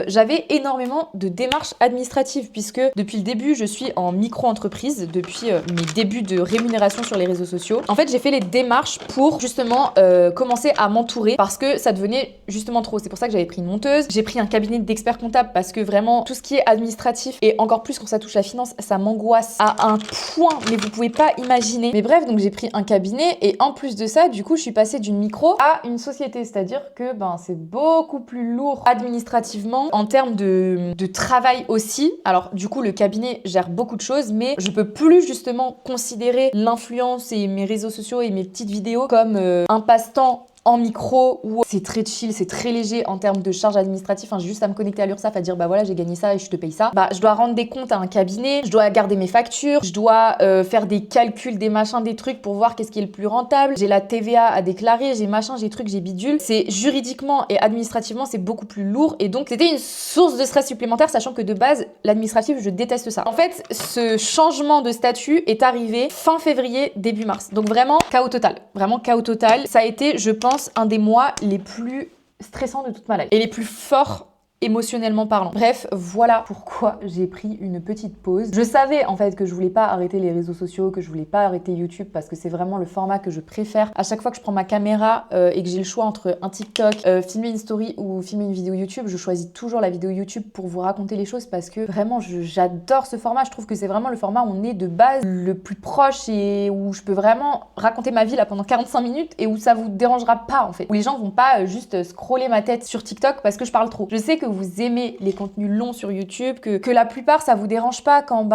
j'avais énormément de démarches administratives puisque depuis le début je suis en micro-entreprise, depuis mes débuts de rémunération sur les réseaux sociaux. En fait j'ai fait les démarches pour justement commencer à m'entourer parce que ça devenait justement trop. C'est pour ça que j'avais pris une monteuse, j'ai pris un cabinet d'experts comptables parce que vraiment tout ce qui est administratif et encore plus quand ça touche la finance, ça m'angoisse à un point mais vous pouvez pas imaginer. Mais bref, donc j'ai pris un cabinet et en plus de ça, du coup je suis passée d'une micro à une société, c'est-à-dire que c'est beaucoup plus lourd administrativement en termes de travail aussi. Alors du coup le cabinet gère beaucoup de choses mais je peux plus justement considérer l'influence et mes réseaux sociaux et mes petites vidéos comme un passe-temps en micro où c'est très chill, c'est très léger en termes de charges administratives. J'ai juste à me connecter à l'URSSAF, à dire voilà j'ai gagné ça et je te paye ça. Je dois rendre des comptes à un cabinet, je dois garder mes factures, je dois faire des calculs, des machins, des trucs pour voir qu'est-ce qui est le plus rentable. J'ai la TVA à déclarer, j'ai machin, j'ai trucs, j'ai bidule. C'est juridiquement et administrativement c'est beaucoup plus lourd et donc c'était une source de stress supplémentaire sachant que de base l'administratif je déteste ça. En fait ce changement de statut est arrivé fin février, début mars. Donc vraiment chaos total. Vraiment chaos total. Ça a été je pense un des mois les plus stressants de toute ma life et les plus forts émotionnellement parlant. Bref, voilà pourquoi j'ai pris une petite pause. Je savais en fait que je voulais pas arrêter les réseaux sociaux, que je voulais pas arrêter YouTube parce que c'est vraiment le format que je préfère. À chaque fois que je prends ma caméra et que j'ai le choix entre un TikTok, filmer une story ou filmer une vidéo YouTube, je choisis toujours la vidéo YouTube pour vous raconter les choses parce que vraiment j'adore ce format. Je trouve que c'est vraiment le format où on est de base le plus proche et où je peux vraiment raconter ma vie là pendant 45 minutes et où ça vous dérangera pas en fait. Où les gens vont pas juste scroller ma tête sur TikTok parce que je parle trop. Je sais que vous aimez les contenus longs sur YouTube, que la plupart ça vous dérange pas quand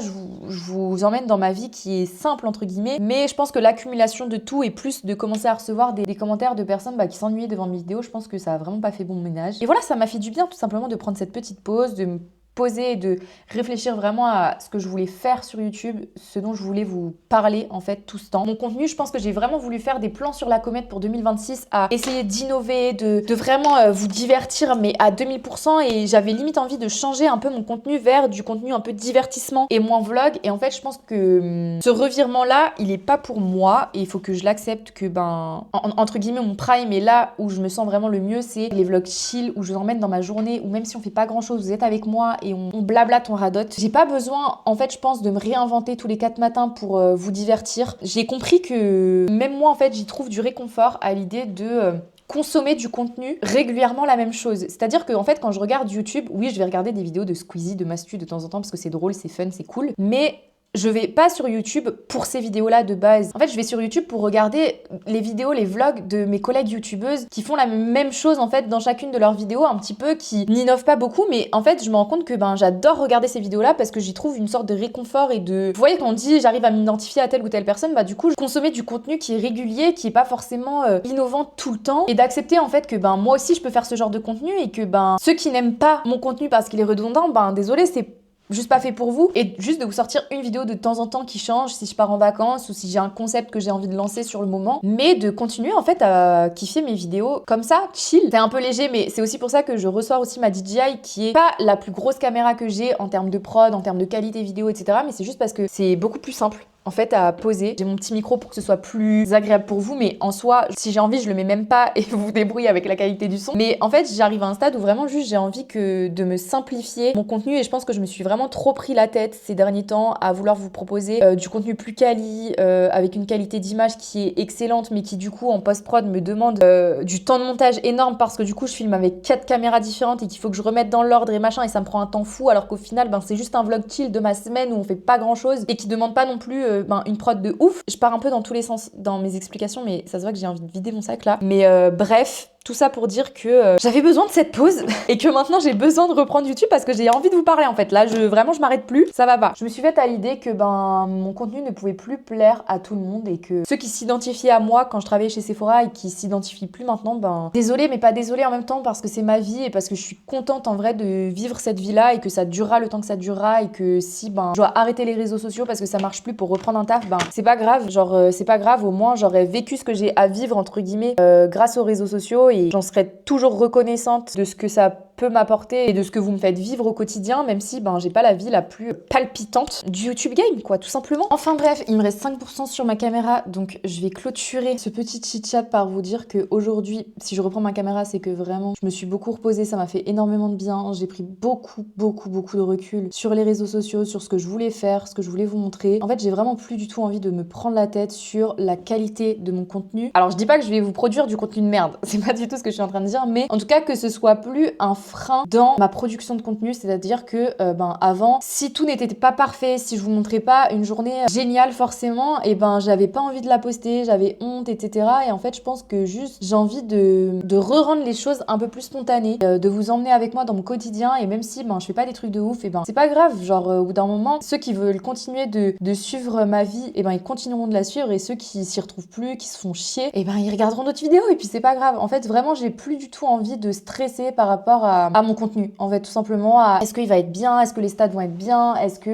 je vous emmène dans ma vie qui est simple entre guillemets, mais je pense que l'accumulation de tout et plus de commencer à recevoir des commentaires de personnes qui s'ennuyaient devant mes vidéos, je pense que ça a vraiment pas fait bon ménage. Et voilà, ça m'a fait du bien tout simplement de prendre cette petite pause, de me poser et de réfléchir vraiment à ce que je voulais faire sur YouTube, ce dont je voulais vous parler en fait tout ce temps. Mon contenu, je pense que j'ai vraiment voulu faire des plans sur la comète pour 2026, à essayer d'innover, de vraiment vous divertir mais à 2000% et j'avais limite envie de changer un peu mon contenu vers du contenu un peu divertissement et moins vlog et en fait je pense que ce revirement là il est pas pour moi et il faut que je l'accepte que entre guillemets mon prime est là où je me sens vraiment le mieux, c'est les vlogs chill où je vous emmène dans ma journée où même si on fait pas grand chose vous êtes avec moi et on blablate, on radote. J'ai pas besoin, en fait, je pense, de me réinventer tous les 4 matins pour vous divertir. J'ai compris que même moi, en fait, j'y trouve du réconfort à l'idée de consommer du contenu régulièrement la même chose. C'est-à-dire que en fait, quand je regarde YouTube, oui, je vais regarder des vidéos de Squeezie, de Mastu de temps en temps parce que c'est drôle, c'est fun, c'est cool, mais je vais pas sur YouTube pour ces vidéos-là de base. En fait, je vais sur YouTube pour regarder les vidéos, les vlogs de mes collègues youtubeuses qui font la même chose en fait dans chacune de leurs vidéos, un petit peu, qui n'innovent pas beaucoup, mais en fait, je me rends compte que j'adore regarder ces vidéos-là parce que j'y trouve une sorte de réconfort et de... Vous voyez, quand on dit j'arrive à m'identifier à telle ou telle personne, du coup, je consommais du contenu qui est régulier, qui est pas forcément innovant tout le temps, et d'accepter en fait que moi aussi je peux faire ce genre de contenu et que ceux qui n'aiment pas mon contenu parce qu'il est redondant, désolé, c'est juste pas fait pour vous, et juste de vous sortir une vidéo de temps en temps qui change si je pars en vacances ou si j'ai un concept que j'ai envie de lancer sur le moment, mais de continuer en fait à kiffer mes vidéos comme ça, chill. C'est un peu léger, mais c'est aussi pour ça que je reçois aussi ma DJI qui est pas la plus grosse caméra que j'ai en termes de prod, en termes de qualité vidéo, etc. Mais c'est juste parce que c'est beaucoup plus simple en fait à poser. J'ai mon petit micro pour que ce soit plus agréable pour vous, mais en soi, si j'ai envie, je le mets même pas et vous vous débrouillez avec la qualité du son. Mais en fait, j'arrive à un stade où vraiment juste j'ai envie de me simplifier mon contenu, et je pense que je me suis vraiment trop pris la tête ces derniers temps à vouloir vous proposer du contenu plus quali, avec une qualité d'image qui est excellente, mais qui du coup en post-prod me demande du temps de montage énorme parce que du coup je filme avec 4 caméras différentes et qu'il faut que je remette dans l'ordre et machin, et ça me prend un temps fou, alors qu'au final c'est juste un vlog chill de ma semaine où on fait pas grand chose et qui demande pas non plus une prod de ouf. Je pars un peu dans tous les sens dans mes explications, mais ça se voit que j'ai envie de vider mon sac là. Mais bref, tout ça pour dire que j'avais besoin de cette pause et que maintenant j'ai besoin de reprendre YouTube parce que j'ai envie de vous parler en fait. Là, vraiment, je m'arrête plus, ça va pas. Je me suis faite à l'idée que mon contenu ne pouvait plus plaire à tout le monde et que ceux qui s'identifiaient à moi quand je travaillais chez Sephora et qui s'identifient plus maintenant, désolé mais pas désolé en même temps, parce que c'est ma vie et parce que je suis contente en vrai de vivre cette vie-là et que ça durera le temps que ça durera, et que si je dois arrêter les réseaux sociaux parce que ça marche plus pour reprendre un taf, c'est pas grave, c'est pas grave, au moins j'aurais vécu ce que j'ai à vivre entre guillemets grâce aux réseaux sociaux, et j'en serais toujours reconnaissante de ce que ça peut m'apporter et de ce que vous me faites vivre au quotidien, même si j'ai pas la vie la plus palpitante du YouTube game, quoi, tout simplement. Enfin bref, il me reste 5% sur ma caméra, donc je vais clôturer ce petit chit-chat par vous dire que aujourd'hui, si je reprends ma caméra, c'est que vraiment je me suis beaucoup reposée, ça m'a fait énormément de bien, j'ai pris beaucoup de recul sur les réseaux sociaux, sur ce que je voulais faire, ce que je voulais vous montrer. En fait, j'ai vraiment plus du tout envie de me prendre la tête sur la qualité de mon contenu. Alors je dis pas que je vais vous produire du contenu de merde, c'est pas du tout ce que je suis en train de dire, mais en tout cas que ce soit plus un frein dans ma production de contenu, c'est-à-dire que avant, si tout n'était pas parfait, si je vous montrais pas une journée géniale forcément, et j'avais pas envie de la poster, j'avais honte, etc. Et en fait, je pense que juste j'ai envie de re-rendre les choses un peu plus spontanées, de vous emmener avec moi dans mon quotidien, et même si je fais pas des trucs de ouf, et c'est pas grave, genre au bout d'un moment, ceux qui veulent continuer de suivre ma vie, ils continueront de la suivre, et ceux qui s'y retrouvent plus, qui se font chier, ils regarderont d'autres vidéos, et puis c'est pas grave. En fait, vraiment, j'ai plus du tout envie de stresser par rapport à mon contenu, en fait, tout simplement à est-ce qu'il va être bien, est-ce que les stats vont être bien, est-ce que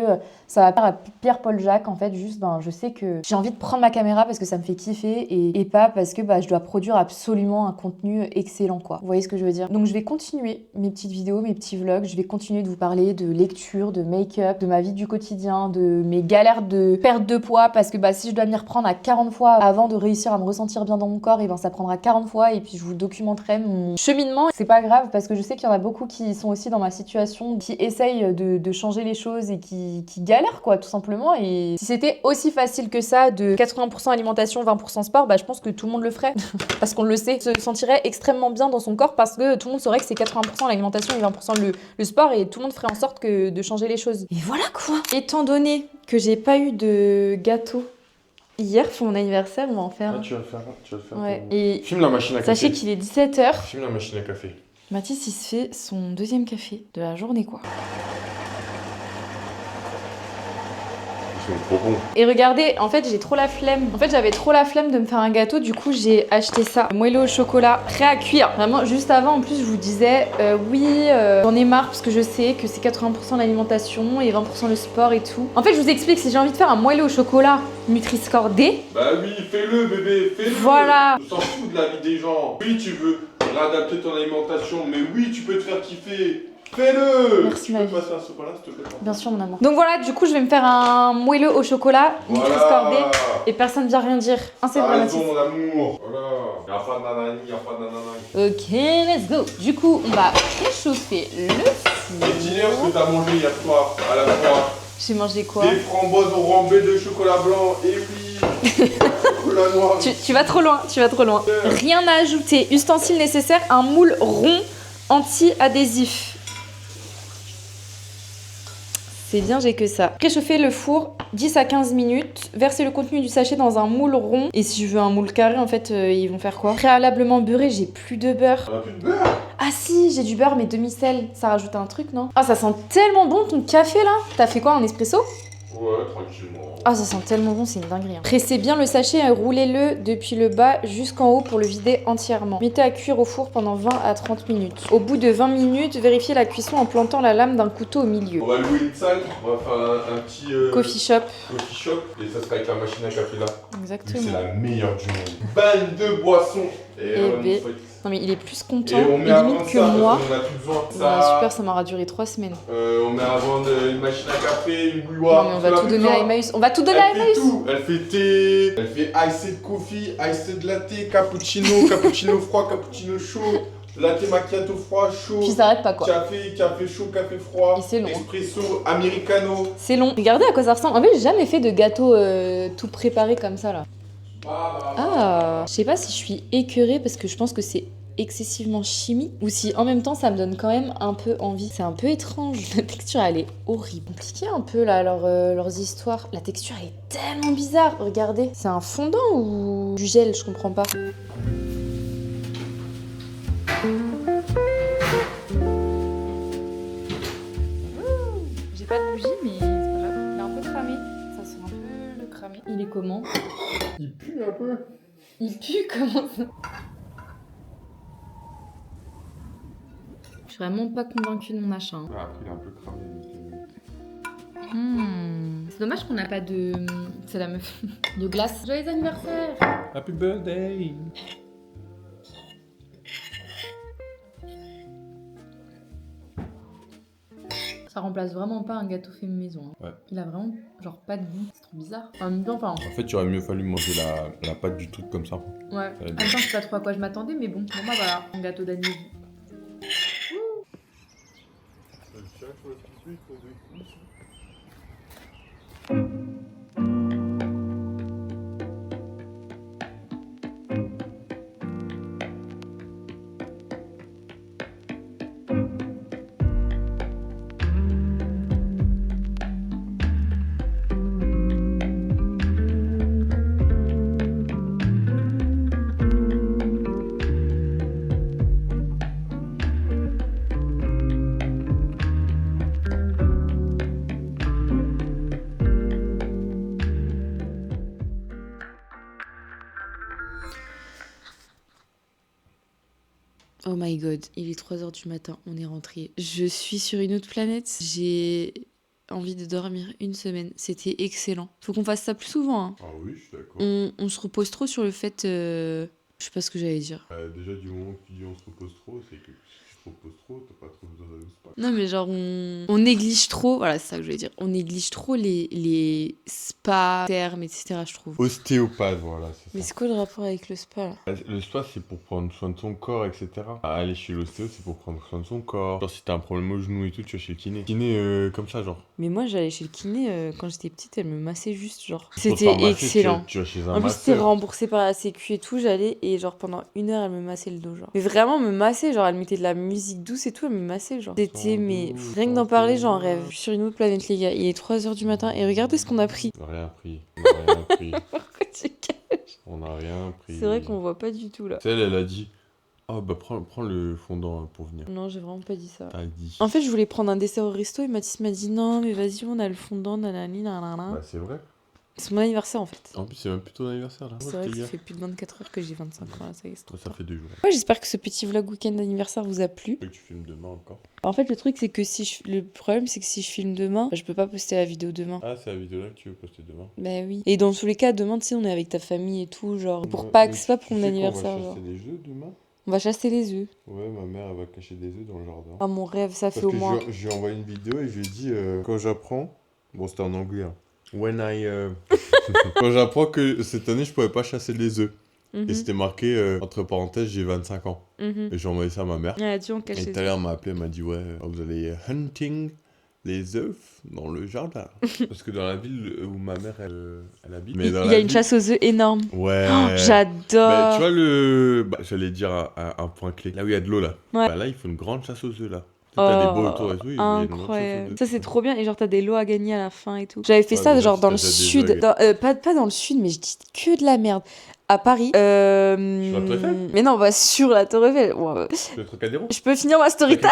ça va faire à Pierre-Paul Jacques, en fait, juste je sais que j'ai envie de prendre ma caméra parce que ça me fait kiffer, et pas parce que je dois produire absolument un contenu excellent, quoi. Vous voyez ce que je veux dire? Donc je vais continuer mes petites vidéos, mes petits vlogs, je vais continuer de vous parler de lecture, de make-up, de ma vie du quotidien, de mes galères de perte de poids, parce que si je dois m'y reprendre à 40 fois avant de réussir à me ressentir bien dans mon corps, ça prendra 40 fois, et puis je vous documenterai mon cheminement. C'est pas grave, parce que je sais qu'il y en a beaucoup qui sont aussi dans ma situation, qui essayent de changer les choses et qui galèrent, quoi, tout simplement. Et si c'était aussi facile que ça, de 80% alimentation, 20% sport, je pense que tout le monde le ferait parce qu'on le sait, se sentirait extrêmement bien dans son corps, parce que tout le monde saurait que c'est 80% l'alimentation et 20% le sport, et tout le monde ferait en sorte de changer les choses. Et voilà, quoi. Étant donné que j'ai pas eu de gâteau hier pour mon anniversaire, on va en faire. Ah, tu vas le faire. Ouais. Et filme la machine à café. sachez qu'il est 17h. Filme la machine à café. Mathis, il se fait son deuxième café de la journée, quoi. C'est trop bon. Et regardez, en fait, j'ai trop la flemme. En fait, j'avais trop la flemme de me faire un gâteau, du coup, j'ai acheté ça. Moelleux au chocolat, prêt à cuire. Vraiment, juste avant, en plus, je vous disais, j'en ai marre parce que je sais que c'est 80% l'alimentation et 20% le sport et tout. En fait, je vous explique, si j'ai envie de faire un moelleux au chocolat Nutri-Score D. Bah oui, fais-le, bébé, fais-le. Voilà. On s'en fout de la vie des gens. Oui, tu veux réadapter ton alimentation, mais oui, tu peux te faire kiffer. Fais-le. Merci, ma vie. Tu peux passer un chocolat, s'il te plaît? Bien sûr, mon amour. Donc voilà, du coup, je vais me faire un moelleux au chocolat Nutri-Score D, et personne ne vient rien dire. C'est vrai, Mathis. Mon amour. Voilà. Y'a pas de nanani, y'a pas de nanani. Ok, let's go. Du coup, on va préchauffer le Et dîner, ce que t'as mangé hier soir à la fois. J'ai mangé quoi? Des framboises au rambé de chocolat blanc. Et oui, chocolat noir. Tu vas trop loin, tu vas trop loin. Rien à ajouter. Ustensile nécessaire, un moule rond anti-adhésif. C'est bien, j'ai que ça. Préchauffer le four 10 à 15 minutes. Verser le contenu du sachet dans un moule rond. Et si je veux un moule carré, en fait, ils vont faire quoi? Préalablement beurré, j'ai plus de beurre. On a plus de beurre. Ah si, j'ai du beurre, mais demi-sel. Ça rajoute un truc, non? Ah, ça sent tellement bon ton café, là. T'as fait quoi, un espresso? Ouais, tranquillement. Ah, ça sent tellement bon, c'est une dinguerie. Hein. Pressez bien le sachet et roulez-le depuis le bas jusqu'en haut pour le vider entièrement. Mettez à cuire au four pendant 20 à 30 minutes. Au bout de 20 minutes, vérifiez la cuisson en plantant la lame d'un couteau au milieu. On va louer une salle, on va faire un petit Coffee shop. coffee shop et ça sera avec la machine à café là. Exactement. C'est la meilleure du monde. Banne de boissons. Et on ben, souhaite. Non mais il est plus content, Et on met il avant limite que ça, moi. parce qu'on en a plus besoin. Ouais, super, ça m'aura duré 3 semaines. On met avant une machine à café, une bouilloire. Non mais on va tout donner à Emmaüs. On va tout donner à Elle fait Emmaüs. tout. Elle fait thé, elle fait iced coffee, iced latte, cappuccino, cappuccino froid, cappuccino chaud, latte macchiato froid, chaud. Puis ça arrête pas quoi. Café, café chaud, café froid. Et c'est long. Espresso, americano. C'est long. Regardez à quoi ça ressemble. En fait, j'ai jamais fait de gâteau tout préparé comme ça là. Ah, je sais pas si je suis écœurée parce que je pense que c'est excessivement chimique ou si en même temps ça me donne quand même un peu envie. C'est un peu étrange. La texture elle est horrible. Compliqué un peu là leurs histoires. La texture elle est tellement bizarre. Regardez. C'est un fondant ou du gel? Je comprends pas. J'ai pas de bougie mais c'est pas grave. Il est un peu cramé. Ça sent un peu le cramé. Il est comment? Il pue un peu. Il pue comment ça? Je suis vraiment pas convaincue de mon achat. Hein. Après il est un peu cramé. C'est dommage qu'on n'a pas de... C'est la meuf. De glace. Joyeux anniversaire! Happy birthday. Ça remplace vraiment pas un gâteau fait maison. Hein. Ouais. Il a vraiment genre pas de goût. C'est trop bizarre. En même temps, enfin... En fait, il aurait mieux fallu manger la pâte du truc comme ça. Ouais. En même temps, je sais pas trop à quoi je m'attendais, mais bon, pour moi, voilà, un gâteau d'anniversaire. Oh my god, il est 3h du matin, on est rentré. Je suis sur une autre planète. J'ai envie de dormir une semaine. C'était excellent. Faut qu'on fasse ça plus souvent. Hein. Ah oui, je suis d'accord. On se repose trop sur le fait... Je sais pas ce que j'allais dire. Déjà, du moment que tu dis on se repose trop, c'est que si tu te reposes trop, t'as pas trop besoin d'aller au spa. Non mais genre on néglige trop, voilà c'est ça que je voulais dire, on néglige trop les spas, thermes, etc. je trouve. Ostéopathe, voilà, c'est ça. Mais c'est quoi le rapport avec le spa là? Le spa, c'est pour prendre soin de son corps, etc. Aller chez l'ostéo, c'est pour prendre soin de son corps. Genre, si t'as un problème au genou et tout, tu vas chez le kiné. Kiné, comme ça, genre. Mais moi j'allais chez le kiné quand j'étais petite, elle me massait juste genre. Pour te C'était faire masser, excellent. Tu vas chez un En plus c'était masseur. remboursé par la sécu et tout, j'allais et genre pendant 1 heure elle me massait le dos genre. Mais vraiment me massait, genre elle mettait de la musique douce et tout, elle me massait genre. C'était mais rien que d'en parler j'en rêve. Je suis sur une autre planète les gars, il est 3h du matin et regardez ce qu'on a pris. On n'a rien pris. On n'a rien pris. Pourquoi tu caches? On n'a rien pris. C'est vrai qu'on voit pas du tout là. Celle, elle a dit oh, bah prends le fondant pour venir. Non j'ai vraiment pas dit ça. T'as dit. En fait, je voulais prendre un dessert au resto et Mathis m'a dit non, mais vas-y, on a le fondant, nanani, nanana. Bah, c'est vrai. C'est mon anniversaire en fait. En plus, c'est même plus ton anniversaire là. C'est vrai que ça fait plus de 24 heures que j'ai 25 ans là, ça y est, c'est trop Ça tard. fait 2 jours. Ouais, j'espère que ce petit vlog week-end d'anniversaire vous a plu. Que tu filmes demain encore. En fait, le truc, c'est que le problème, c'est que si je filme demain, je peux pas poster la vidéo demain. Ah, c'est la vidéo là que tu veux poster demain. Bah oui. Et dans tous les cas, demain, tu sais, on est avec ta famille et tout, genre, pour Ouais, Pâques, mais c'est pas tu pour mon sais anniversaire, qu'on va genre. chasser des œufs demain. On va chasser les œufs. Ouais, ma mère, elle va cacher des œufs dans le jardin. Ah, mon rêve, ça Parce fait au que moins. je lui ai envoyé une vidéo et je lui ai dit quand j'apprends. Bon, c'était en anglais. Hein. When I. Quand j'apprends que cette année, je pourrais pas chasser les œufs. Et c'était marqué, entre parenthèses, j'ai 25 ans. Et j'ai envoyé ça à ma mère. Ah, tu en Et caches tout à l'heure, elle m'a appelé, elle m'a dit, ouais, vous allez hunting les œufs dans le jardin. Parce que dans la ville où ma mère, elle habite... Mais dans Il y la a une ville- chasse aux œufs énorme. Ouais. Oh, Mais j'adore. tu vois le... Bah, j'allais dire un point clé. Là où il y a de l'eau, là. Ouais. Bah, là, il faut une grande chasse aux œufs, là. Tu sais, t'as des beaux autour et tout, il y a une grande chasse aux Incroyable. œufs. Ça, c'est trop bien. Et genre, t'as des lots à gagner à la fin et tout. J'avais fait Ouais, ça, mais là, genre, tu dans le t'achètes des sud. jogues. Pas dans le sud, mais je dis que de la merde. À Paris. Sur la Tour Eiffel Mais non, bah, sur la Tour Eiffel. Ouais. Le Trocadéro. Je peux finir ma story time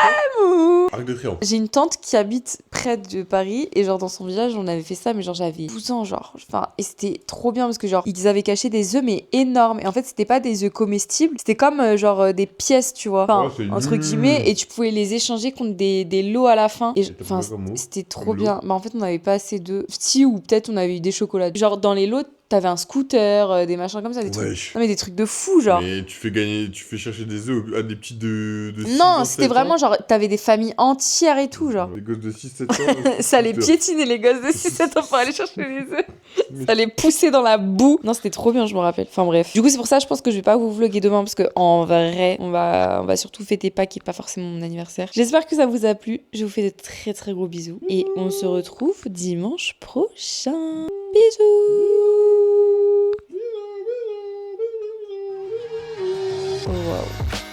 ou... Arc de Triomphe. J'ai une tante qui habite près de Paris et genre dans son village on avait fait ça mais genre j'avais 12 ans genre enfin et c'était trop bien parce que genre ils avaient caché des œufs mais énormes et en fait c'était pas des œufs comestibles c'était comme genre des pièces tu vois enfin Ouais, c'est entre nul. guillemets et tu pouvais les échanger contre des lots à la fin et t'as enfin pris quoi comme mot c'était trop Comme lot bien mais en fait on avait pas assez de si ou peut-être on avait eu des chocolats genre dans les lots t'avais un scooter des machins comme ça des trucs Wesh. non mais des trucs de fou genre Mais tu fais chercher des œufs à des petits de 6 non ans, c'était 7 vraiment ans. genre t'avais des familles entières et tout genre Des gosses de 6-7 ans. ça les piétinait les gosses de 6-7 ans pour aller chercher les œufs. Ça les poussait dans la boue. Non, c'était trop bien, je me rappelle. Enfin bref. Du coup, c'est pour ça, je pense que je vais pas vous vlogger demain parce que en vrai, on va surtout fêter Pâques et pas forcément mon anniversaire. J'espère que ça vous a plu. Je vous fais de très très gros bisous et on se retrouve dimanche prochain. Bisous. Oh, wow.